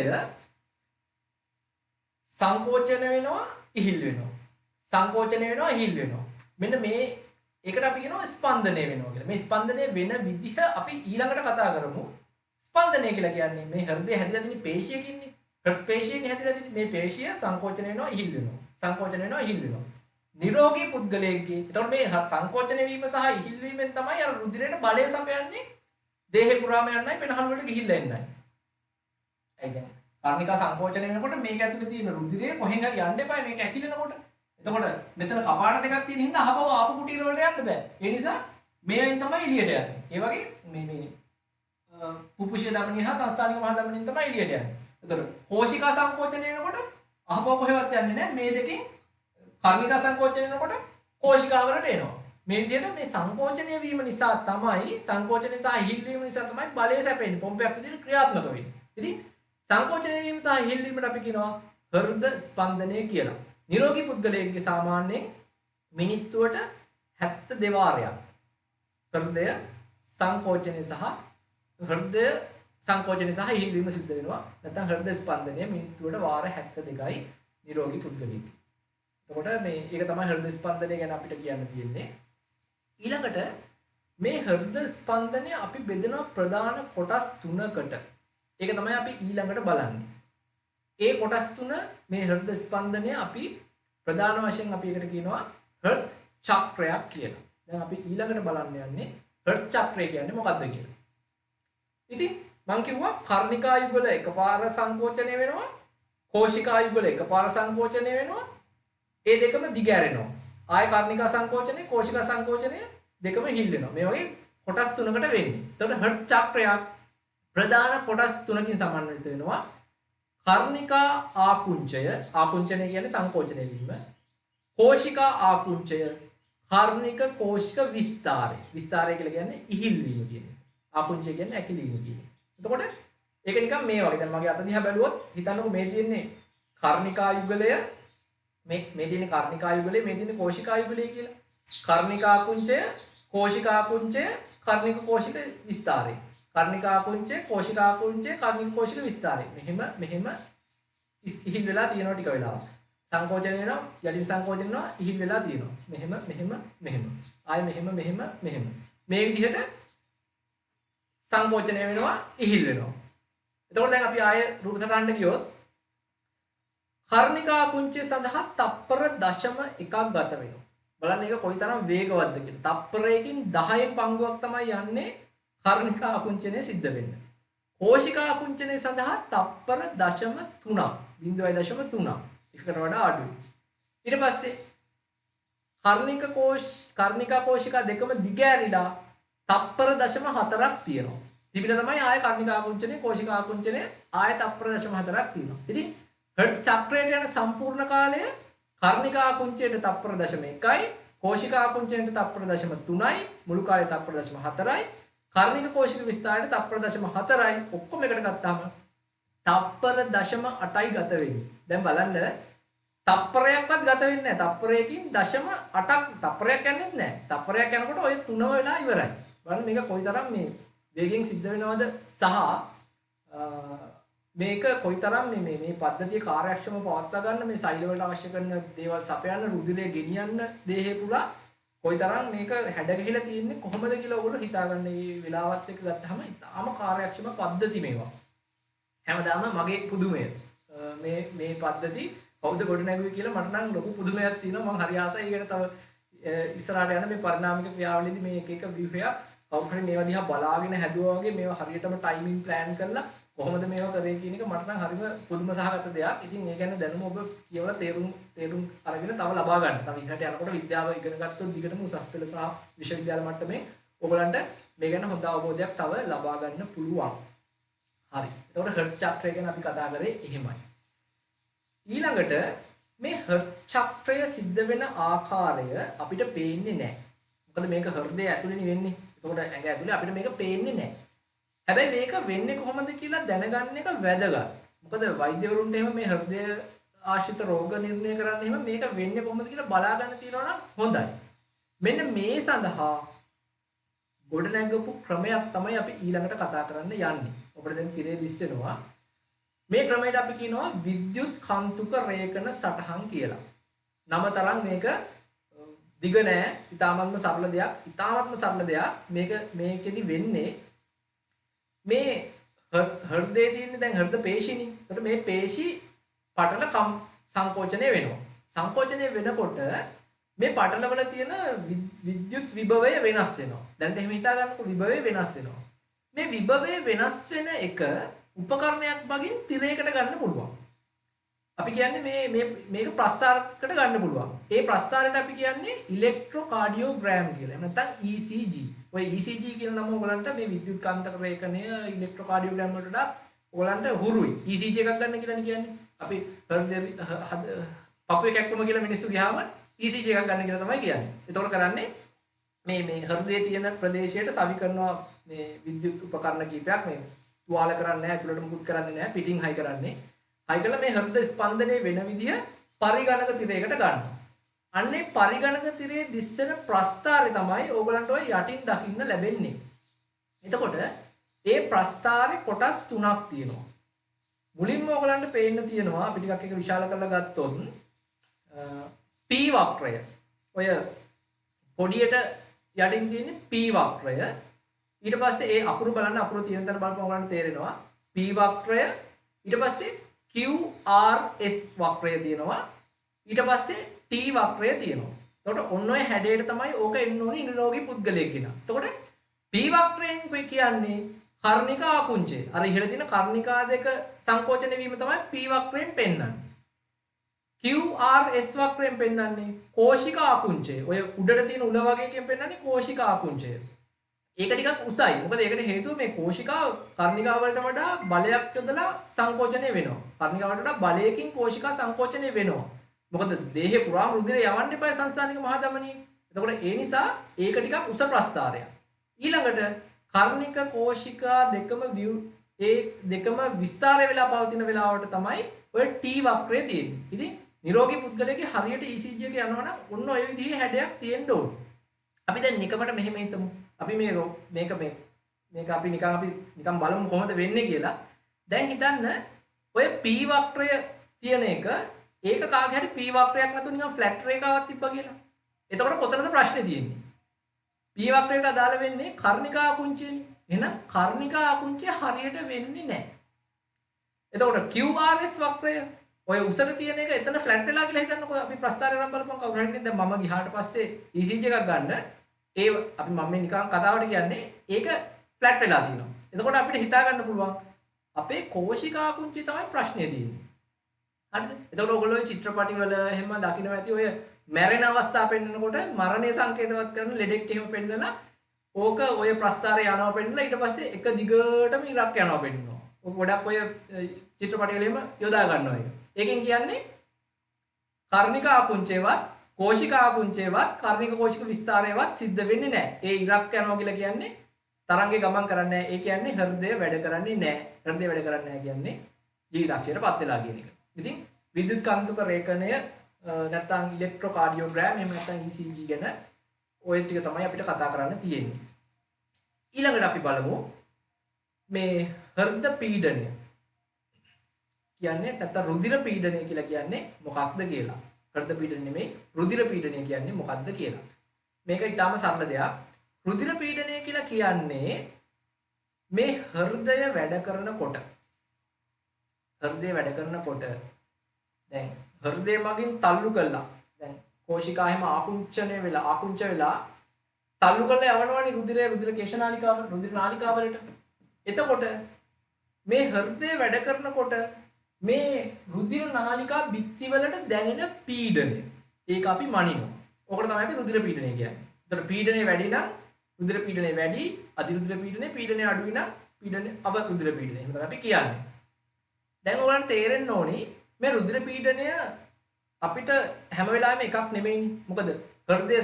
සංකෝචන වෙනවා ඉහිල් වෙනවා. සංකෝචන වෙනවා ඉහිල් වෙනවා. මෙන්න මේ ඒකට අපි කියනවා ස්පන්දනය වෙනවා කියලා. මේ ස්පන්දනය වෙන විදිහ අපි ඊළඟට කතා කරමු. ස්පන්දනය කියලා කියන්නේ මේ හෘදය හැදිලා තියෙන පේශියකින්නේ. හෘද පේශියෙන් හැදිලා තියෙන මේ පේශිය සංකෝචන වෙනවා ඉහිල් වෙනවා. සංකෝචන වෙනවා ඉහිල් වෙනවා. නිරෝගී පුද්ගලයෙක්ගේ. එතකොට මේ සංකෝචන වීම සහ ඉහිල් වීමෙන් තමයි අර රුධිරයට බලය සපයන්නේ. දේහේ පුරාම යන්නයි පෙනහළු වලට ගිහිල්ලා එන්නයි. ඒ කියන්නේ කර්ණිකා සංකෝචනය වෙනකොට මේක ඇතුලේ තියෙන රුධිරය කොහෙන් හරි යන්න එපා මේක ඇකිලෙනකොට. එතකොට මෙතන කපාට දෙකක් තියෙන හින්දා අහපව ආපු කුටීර වලට යන්න බෑ. ඒ නිසා මේවෙන් තමයි එළියට යන්නේ. ඒ වගේ මේ පුපුෂීය ධමනිය හා සංස්ථානික මහ ධමනියෙන් තමයි එළියට යන්නේ. එතකොට කෝෂිකා සංකෝචනය වෙනකොට අහපව කොහෙවත් යන්නේ නැහැ. මේ දෙකෙන් කර්ණිකා සංකෝචනය වෙනකොට කෝෂිකා වලට එනවා. මේ විදිහට මේ සංකෝචනය වීම නිසා තමයි සංකෝචනය සහ ඉහිල් වීම නිසා තමයි බලය සැපෙන්නේ. පොම්පයක් විදිහට ක්‍රියාත්මක වෙන්නේ. ඉතින් සංකෝචනය වීම සහ ඉහිල් වීමට අපි කියනවා හෘද ස්පන්දනය කියලා. නිරෝගී පුද්ගලයෙක්ගේ සාමාන්‍යයෙන් මිනිත්තුවට 72 වාරයක් හෘදය සංකෝචනය සහ ඉහිල් වීම සිද්ධ වෙනවා. නැත්නම් හෘද ස්පන්දනය මිනිත්තුවට වාර 72යි නිරෝගී පුද්ගලයෙක්. එතකොට මේ ඒක තමයි හෘද ස්පන්දනය ගැන අපිට කියන්න තියෙන්නේ. ඊළඟට මේ හෘද ස්පන්දනය අපි බෙදෙනවා ප්‍රධාන කොටස් 3කට. ඒක තමයි අපි ඊළඟට බලන්නේ. ඒ කොටස් 3 මේ හෘද ස්පන්දනය අපි ප්‍රධාන වශයෙන් අපි ඒකට කියනවා හෘද චක්‍රයක් කියලා. දැන් අපි ඊළඟට බලන්න යන්නේ හෘද චක්‍රය කියන්නේ මොකක්ද කියලා. ඉතින් මම කිව්වා කර්ණිකා යුගල එකපාර සංකෝචනය වෙනවා. කෝෂිකා යුගල එකපාර සංකෝචනය වෙනවා. ඒ දෙකම දිගෑරෙනවා. ආය කර්ණිකා සංකෝචනය, කෝෂිකා සංකෝචනය දෙකම හිල් වෙනවා. මේ වගේ කොටස් 3කට වෙන්නේ. එතකොට හෘද චක්‍රයක් ප්‍රධාන කොටස් 3කින් සමන්විත වෙනවා. කර්ණිකා ආකුංචය ආකුංචනය කියන්නේ සංකෝචනය වීම. කෝෂිකා ආකුංචය කර්ණික කෝෂික විස්තාරය. විස්තාරය කියලා කියන්නේ ඉහිල් වීම කියන එක. ආකුංචය කියන්නේ ඇකිලීම කියන එක. එතකොට ඒක නිකන් මේ වගේ. දැන් මගේ අත දිහා බැලුවොත් හිතන්නකෝ මේ තියෙන්නේ කර්ණිකා යුගලය මේ තියෙන්නේ කර්ණිකා යුගලය මේ තියෙන්නේ කෝෂිකා යුගලය කියලා. කර්ණිකා කුංචය කෝෂිකා කුංචය කර්ණික කෝෂික විස්තාරය. කර්ණිකා කුංචය කෝෂිකා කුංචය කර්ණික කෝෂික විස්තාරය. මෙහෙම ඉහිල් වෙලා තියෙනවා ටික වෙලාවක්. සංකෝචන වෙනවා යටින් සංකෝචන වෙනවා ඉහිල් වෙලා තියෙනවා. මෙහෙම ආයෙ මෙහෙම මේ විදිහට සංකෝචනය වෙනවා ඉහිල් වෙනවා. එතකොට දැන් අපි ආයෙ රූප සටහනට ගියොත් කර්ණිකා කුංචය සඳහා තප්පර 0.1ක් ගත වෙනවා. බලන්න ඒක කොයිතරම් වේගවත්ද කියලා. තප්පරයකින් 10 පංගුවක් තමයි යන්නේ කර්ණිකා කුංචනය සිද්ධ වෙන්නේ. කෝෂිකා කුංචනය සඳහා තප්පර 0.3ක් 0.3ක් එකකට වඩා අඩුයි. ඊට පස්සේ කර්ණිකා කෝෂිකා දෙකම දිගෑරිලා තප්පර 0.4ක් තියෙනවා. තිබිලා තමයි ආය කර්ණිකා කුංචනය කෝෂිකා කුංචනය ආය තප්පර 0.4ක් තියෙනවා. ඉතින් හර්ට් චක්‍රයට යන සම්පූර්ණ කාලය කර්ණිකා කුංචයට තප්පර 0.1යි කෝෂිකා කුංචයට තප්පර 0.3යි මුළු කාලය තප්පර 0.4යි කර්ණික කෝෂික විස්තාරයට තප්පර 0.4යි ඔක්කොම එකට ගත්තාම තප්පර 0.8යි ගත වෙන්නේ. දැන් බලන්න තප්පරයක්වත් ගත වෙන්නේ නැහැ. තප්පරයකින් 0.8ක් තප්පරයක් යන්නේ නැහැ. තප්පරයක් යනකොට ඔය 3 වෙලා ඉවරයි. බලන්න මේක කොයිතරම් මේ වේගෙන් සිද්ධ වෙනවද සහ මේක කොයිතරම් මේ පද්ධතිය කාර්යක්ෂමව පවත්වා ගන්න මේ සෛල වලට අවශ්‍ය කරන දේවල් සපයන්න රුධිරය ගෙනියන්න දේහේ පුරා කොයිතරම් මේක හැඩ ගැහිලා තියෙන්නේ කොහොමද කියලා ඔයගොල්ලෝ හිතාගන්න මේ වෙලාවත් එක්ක ගත්තාම ඉතාලම කාර්යක්ෂම පද්ධති මේවා. හැමදාම මගේ පුදුමය මේ පද්ධති කවුද ගොඩනැගුවේ කියලා මට නම් ලොකු පුදුමයක් තියෙනවා. මම හරි ආසයි ඒකට තව ඉස්සරහට යන මේ පරිණාමික ක්‍රියාවලියේදී මේ එක ව්‍යුහයක් කවුරු හරි මේවා දිහා බලාගෙන හැදුවා වගේ මේවා හරියටම ටයිමින් ප්ලෑන් කරලා කොහොමද මේවා කරේ කියන එක මට නම් හරිම පුදුම සහගත දෙයක්. ඉතින් ඒ ගැන දැනුම ඔබ කියවලා තේරුම් අරගෙන තව ලබා ගන්න. තව ඉහළට යනකොට විද්‍යාව ඉගෙන ගත්තොත් දිගටම උසස් පෙළ සහ විශ්වවිද්‍යාල මට්ටමේ ඔයගලන්ට මේ ගැන හොඳ අවබෝධයක් තව ලබා ගන්න පුළුවන්. හරි. එතකොට හර්ට් චක්‍රය ගැන අපි කතා කරේ එහෙමයි. ඊළඟට මේ හර්ට් චක්‍රය සිද්ධ වෙන ආකාරය අපිට පේන්නේ නැහැ. මොකද මේක හෘදය ඇතුළේනේ වෙන්නේ. එතකොට ඇඟ ඇතුලේ අපිට මේක පේන්නේ නැහැ. හැබැයි මේක වෙන්නේ කොහොමද කියලා දැනගන්න එක වැදගත්. මොකද වෛද්‍යවරුන්ට එහෙම මේ හෘදය ආශ්‍රිත රෝග නිర్ణය කරන්න එහෙම මේක වෙන්නේ කොහොමද කියලා බලා ගන්න තියෙනවා නම් හොඳයි. මෙන්න මේ සඳහා ගොඩනැගපු ක්‍රමයක් තමයි අපි ඊළඟට කතා කරන්න යන්නේ. ඔබට දැන් තිරේ දිස්සෙනවා. මේ ක්‍රමයට අපි කියනවා විද්‍යුත් කාන්තුක රේඛන සටහන් කියලා. නම තරම් මේක දිග නෑ. ඉතාමත්ම සරල දෙයක්. මේකෙදි වෙන්නේ මේ හෘදයේ තියෙන දැන් හෘද පේශිනේ. එතකොට මේ පේශි පටල සංකෝචනය වෙනවා. සංකෝචනය වෙනකොට මේ පටලවල තියෙන විද්‍යුත් විභවය වෙනස් වෙනවා. දැන් එහෙම හිතා ගන්නකො විභවය වෙනස් වෙනවා. මේ විභවය වෙනස් වෙන එක උපකරණයක් බගින් තිරයකට ගන්න පුළුවන්. අපි කියන්නේ මේක ප්‍රස්ථාරයකට ගන්න පුළුවන්. ඒ ප්‍රස්ථාරයට අපි කියන්නේ ඉලෙක්ට්‍රෝකාඩියෝග්‍රෑම් කියලා. එහෙම නැත්නම් ECG. ඔය ECG කියන නම ඔයගලන්ට මේ විද්‍යුත් කාන්තක රේඛනය ඉලෙක්ට්‍රෝකාඩියෝග්‍රෑම් වලට ඔයගලන්ට හුරුයි. ECG එකක් ගන්න කියලා කියන්නේ. අපි පපුවේ කැක්කම කියලා මිනිස්සු ගියාම ECG එකක් ගන්න කියලා තමයි කියන්නේ. ඒතකොට කරන්නේ මේ හෘදයේ තියෙන ප්‍රදේශයට සවි කරනවා මේ විද්‍යුත් උපකරණ කීපයක් මේ තුවාල කරන්නේ නැහැ, ඇතුළට මුකුත් කරන්නේ නැහැ, පිටින් හයි කරන්නේ. හයි කළා මේ හෘද ස්පන්දනයේ වෙන විදිය පරිගණක තිරයකට ගන්නවා. අන්නේ පරිගණක තිරයේ දිස්සෙන ප්‍රස්ථාරය තමයි ඕගලන්ට ඔය යටින් දකින්න ලැබෙන්නේ. එතකොට ඒ ප්‍රස්ථාරේ කොටස් තුනක් තියෙනවා. මුලින්ම ඕගලන්ට පේන්න තියෙනවා අපි ටිකක් එක විශාල කරලා ගත්තොත් P වක්‍රය. ඔය පොඩියට යටින් තියෙන්නේ P වක්‍රය. ඊට පස්සේ ඒ අකුරු බලන්න අකුරු තියෙන තැන බලපුවම ඔයගලන්ට තේරෙනවා P වක්‍රය. ඊට පස්සේ QRS වක්‍රය තියෙනවා. ඊට පස්සේ T වක්‍රය තියෙනවා. එතකොට ඔන්න ඔය හැඩයට තමයි ඕක එන්න ඕනේ නිරෝගී පුද්ගලයෙක් කියන. එතකොට P වක්‍රයෙන් කියන්නේ කර්ණිකා ආකුංචය. අර ඉහළ තියෙන කර්ණිකා දෙක සංකෝචන වීම තමයි P වක්‍රයෙන් පෙන්වන්නේ. QRS වක්‍රයෙන් පෙන්වන්නේ කෝෂිකා ආකුංචය. ඔය උඩට තියෙන උල වගේ එකෙන් පෙන්වන්නේ කෝෂිකා ආකුංචය. ඒක ටිකක් උසයි. මොකද ඒකට හේතුව මේ කෝෂිකාව කර්ණිකාව වලට වඩා බලයක් යොදලා සංකෝචනය වෙනවා. කර්ණිකාව වලට වඩා බලයකින් කෝෂිකා සංකෝචනය වෙනවා. මොකද දේහේ පුරාම රුධිරය යවන්න එපා සංස්ථානික මහා ධමනියේ. එතකොට ඒ නිසා ඒක ටිකක් උස ප්‍රස්ථාරයක්. ඊළඟට කර්ණික කෝෂිකා දෙකම විස්තරය වෙලා පවතින වෙලාවට තමයි ඔය T වක්‍රය තියෙන්නේ. ඉතින් නිරෝගී පුද්ගලයාගේ හරියට ECG එක යනවා නම් ඔන්න ඔය විදිහේ හැඩයක් තියෙන්න ඕනේ. අපි දැන් නිකමට මෙහෙම හිතමු. අපි මේක අපි නිකන් බලමු කොහොමද වෙන්නේ කියලා. දැන් හිතන්න ඔය P වක්‍රය තියෙන එක ඒක කාගේ හරි P වක්‍රයක් නැතුව නිකන් ෆ්ලැට් රේඛාවක් තිබ්බා කියලා. එතකොට කොතනද ප්‍රශ්නේ තියෙන්නේ? P වක්‍රයට අදාළ වෙන්නේ කර්ණිකා අකුංචයනේ. එහෙනම් කර්ණිකා අකුංචය හරියට වෙන්නේ නැහැ. එතකොට QRS වක්‍රය ඔය උසට තියෙන එක එතන ෆ්ලැට් වෙලා කියලා හිතන්නකෝ. අපි ප්‍රස්ථාරය නම් බලපුවම කවුරු හරි දැන් මම ගිහාට පස්සේ ECG එකක් ගන්න අපි මම මේ නිකන් කතාවට කියන්නේ ඒක ෆ්ලැට් වෙලා තියෙනවා. එතකොට අපිට හිතා ගන්න පුළුවන් අපේ කෝෂිකා කුංචි තමයි ප්‍රශ්නේ තියෙන්නේ. හරිද? එතකොට ඔයගොල්ලෝ චිත්‍රපටිවල එහෙම දකින්න ඇති ඔය මැරෙන අවස්ථාව පෙන්නකොට මරණය සංකේතවත් කරන ලෙඩෙක් එහෙම පෙන්නලා ඕක ඔය ප්‍රස්ථාරය යනවා පෙන්නලා ඊට පස්සේ එක දිගටම ඉරක් යනවා පෙන්නනවා. ඔක ගොඩක් ඔය චිත්‍රපටිවලෙම යොදා ගන්නවා ඒක. ඒකෙන් කියන්නේ කර්ණික ආකුංචේවත් කෝෂික ආකුංචේවත් කර්ණික කෝෂික විස්තරයවත් සිද්ධ වෙන්නේ නැහැ. ඒ ඉරක් යනවා කියලා කියන්නේ තරංගේ ගමන් කරන්නේ නැහැ. ඒ කියන්නේ හෘදය වැඩ කරන්නේ නැහැ. හෘදය වැඩ කරන්නේ නැහැ කියන්නේ ජීවිතාක්ෂයට පත් වෙලා කියන එක. ඉතින් විද්‍යුත් කාන්තික රේඛනය නැත්නම් ඉලෙක්ට්‍රෝකාඩියෝග්‍රෑම් එහෙම නැත්නම් ECG ගැන ඔය ටික තමයි අපිට කතා කරන්න තියෙන්නේ. ඊළඟට අපි බලමු මේ හෘද පීඩනය කියන්නේ නැත්නම් රුධිර පීඩනය කියලා කියන්නේ මොකක්ද කියලා. හෘද පීඩනය නෙමෙයි රුධිර පීඩනය කියන්නේ මොකක්ද කියලා. මේක ඊටාම සරල දෙයක්. රුධිර පීඩනය කියලා කියන්නේ මේ හෘදය වැඩ කරනකොට දැන් හෘදය මගින් තල්ලු කළා. දැන් කෝෂිකා හැම ආකුංච වෙලා තල්ලු කරලා යවනවනේ රුධිර කේශනාලිකාව රුධිර නාලිකාවලට. එතකොට මේ හෘදය වැඩ කරනකොට මේ රුධිර නාලිකා බිත්තිවලට දැනෙන පීඩනය ඒක අපි මනිනවා. ඕකට තමයි අපි රුධිර පීඩනය කියන්නේ. එතකොට පීඩනය වැඩි නම් රුධිර පීඩනය වැඩි, අධිරුධිර පීඩනය අඩුයි නම් අවරුධිර පීඩනය. එහෙම තමයි අපි කියන්නේ. දැන් ඔයාලට තේරෙන්න ඕනි මේ රුධිර පීඩනය අපිට හැම වෙලාවෙම එකක් නෙමෙයිනේ. මොකද හෘදය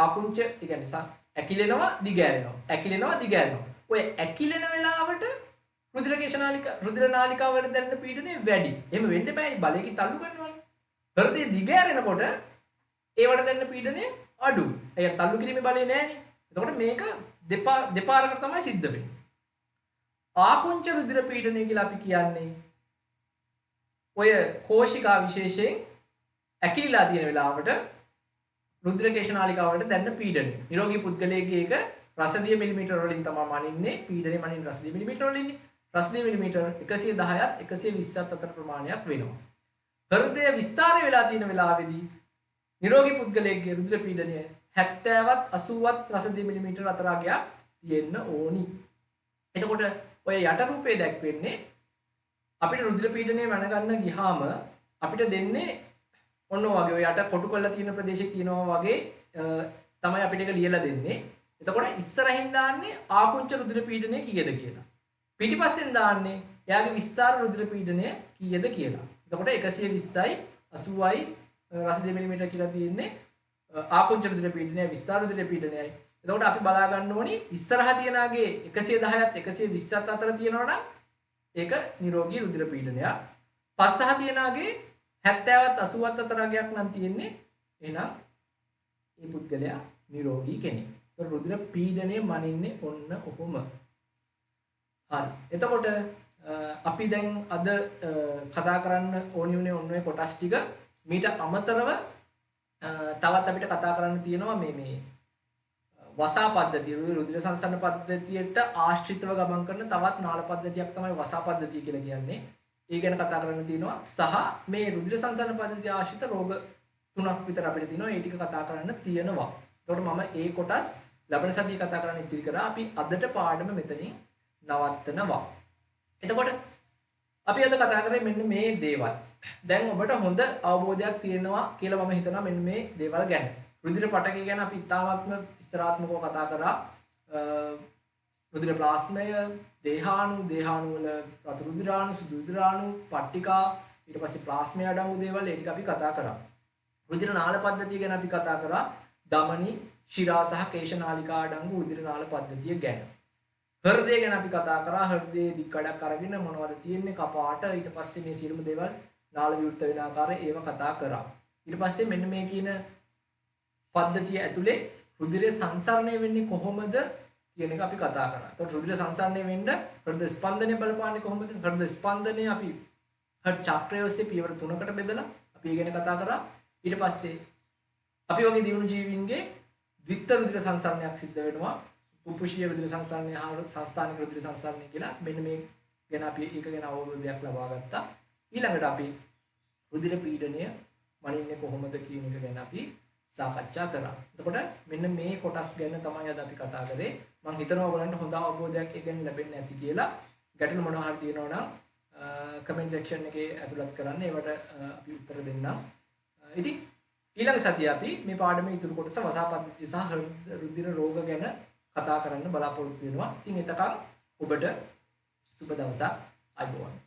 ආකුංච කියන්නේ ඇකිලෙනවා දිගෑරෙනවා. ඔය ඇකිලෙන වෙලාවට රුධිර නාලිකාව වල දැනෙන පීඩනය වැඩි. එහෙම වෙන්න බෑ. බලයකින් තල්ලු කරනවනේ. හෘදය දිගෑරෙනකොට ඒවට දැනෙන පීඩනය අඩුයි. ඒ තල්ලු කිරීමේ බලය නෑනේ. එතකොට මේක දෙපාරකට තමයි සිද්ධ වෙන්නේ. ආකුංච රුධිර පීඩනය කියලා අපි කියන්නේ ඔය කෝෂිකා විශේෂයෙන් ඇකිලිලා තියෙන වෙලාවට රුධිර කේශනාලිකාව වලට දැනෙන පීඩනය. නිරෝගී පුද්ගලයෙක්ගේ ඒක රසදිය මිලිමීටර වලින් තමයි මනින්නේ. පීඩනය මනින්නේ රසදිය මිලිමීටර වලින්නේ. රසදිය මිලිමීටර 110ත් 120ත් අතර ප්‍රමාණයක් වෙනවා. හෘදය විස්තරය වෙලා තියෙන වෙලාවේදී නිරෝගී පුද්ගලයෙක්ගේ රුධිර පීඩනය 70ත් 80ත් රසදිය මිලිමීටර අතරාගයක් තියෙන්න ඕනි. එතකොට ඔය යට රූපේ දැක්වෙන්නේ අපිට රුධිර පීඩනය මැනගන්න ගියාම අපිට දෙන්නේ ඔන්න වගේ ඔය යට කොටු කරලා තියෙන ප්‍රදේශයක් තියෙනවා වගේ තමයි අපිට ඒක ලියලා දෙන්නේ. එතකොට ඉස්සරහින් දාන්නේ ආකුංච රුධිර පීඩනය කීයද කියලා. පිටිපස්සෙන් දාන්නේ එයාගේ විස්තර රුධිර පීඩනය කීයද කියලා. එතකොට 120යි 80යි රසදිය මිලිමීටර කියලා තියෙන්නේ ආකුංච රුධිර පීඩනය විස්තර රුධිර පීඩනයයි. එතකොට අපි බලා ගන්න ඕනි ඉස්සරහා තියනාගේ 110ත් 120ත් අතර තියෙනවා නම් ඒක නිරෝගී රුධිර පීඩනයක්. පස්සහා තියනාගේ 70ත් 80ත් අතර අගයක් නම් තියෙන්නේ එහෙනම් මේ පුද්ගලයා නිරෝගී කෙනෙක්. ඒතර රුධිර පීඩනය මනින්නේ ඔන්න ඔහොම. හරි. එතකොට අපි දැන් අද කතා කරන්න ඕනි උනේ ඔන්න ඔය කොටස් ටික. මීට අමතරව තවත් අපිට කතා කරන්න තියෙනවා මේ වසා පද්ධතිය රුධිර සංසරණ පද්ධතියට ආශ්‍රිතව ගමන් කරන තවත් නාල පද්ධතියක් තමයි වසා පද්ධතිය කියලා කියන්නේ. ඒ ගැන කතා කරන්න තියෙනවා සහ මේ රුධිර සංසරණ පද්ධතිය ආශ්‍රිත රෝග තුනක් විතර අපිට තියෙනවා. ඒ ටික කතා කරන්න තියෙනවා. එතකොට මම ඒ කොටස් ලබන සතියේ කතා කරන්න ඉතිරි කරා. අපි අදට පාඩම මෙතනින් නවත්තනවා. එතකොට අපි අද කතා කරේ මෙන්න මේ දේවල්. දැන් ඔබට හොඳ අවබෝධයක් තියෙනවා කියලා මම හිතනවා මෙන්න මේ දේවල් ගැන. රුධිර පටකය ගැන අපි ඉතාමත්ම විස්තරාත්මකව කතා කරා. රුධිර ප්ලාස්මය, දේහාණු වල රතු රුධිරාණු, සුදු රුධිරාණු, පට්ටිකා, ඊට පස්සේ ප්ලාස්මය අඩංගු දේවල් ඒ ටික අපි කතා කරා. රුධිර නාල පද්ධතිය ගැන අපි කතා කරා. ධමනි, ශිරා සහ කේශනාලිකා අඩංගු රුධිර නාල පද්ධතිය ගැන. හෘදය ගැන අපි කතා කරා. හෘදයේ දික්කඩක් අරගෙන මොනවද තියෙන්නේ? කපාට. ඊට පස්සේ මේ සියලුම දේවල් නාල විවෘත වෙන ආකාරය ඒව කතා කරා. ඊට පස්සේ මෙන්න මේ කියන පද්ධතිය ඇතුලේ රුධිරය සංසරණය වෙන්නේ කොහොමද කියන එක අපි කතා කරා. එතකොට රුධිර සංසරණය වෙන්න හෘද ස්පන්දනය බලපාන්නේ කොහොමද? හෘද ස්පන්දනය අපි හෘද චක්‍රය ඔස්සේ පියවර 3කට බෙදලා අපි ඒ ගැන කතා කරා. ඊට පස්සේ අපි වගේ දියුණු ජීවීන්ගේ ද්විත්ව රුධිර සංසරණයක් සිද්ධ වෙනවා. පුපුෂීය රුධිර සංසරණය හා සංස්ථානික රුධිර සංසරණය කියලා මෙන්න මේ ගැන අපි ඒක ගැන අවබෝධයක් ලබා ගත්තා. ඊළඟට අපි රුධිර පීඩනය මනින්නේ කොහොමද කියන එක ගැන අපි සාකච්ඡා කරා. එතකොට මෙන්න මේ කොටස් ගැන තමයි අද අපි කතා කරේ. මම හිතනවා ඔයගලන්ට හොඳ අවබෝධයක් එකෙන් ලැබෙන්න ඇති කියලා. ගැටලු මොනවා හරි තියෙනවා නම් කමෙන්ට් සෙක්ෂන් එකේ ඇතුළත් කරන්න. ඒවට අපි උත්තර දෙන්නම්. ඉතින් ඊළඟ සතියේ අපි මේ පාඩමේ ඉතුරු කොටස වසා පද්ධතිය සහ රුධිර රෝග ගැන කතා කරන්න බලාපොරොත්තු වෙනවා. ඉතින් එතකන් ඔබට සුබ දවසක්. අයබෝවන්.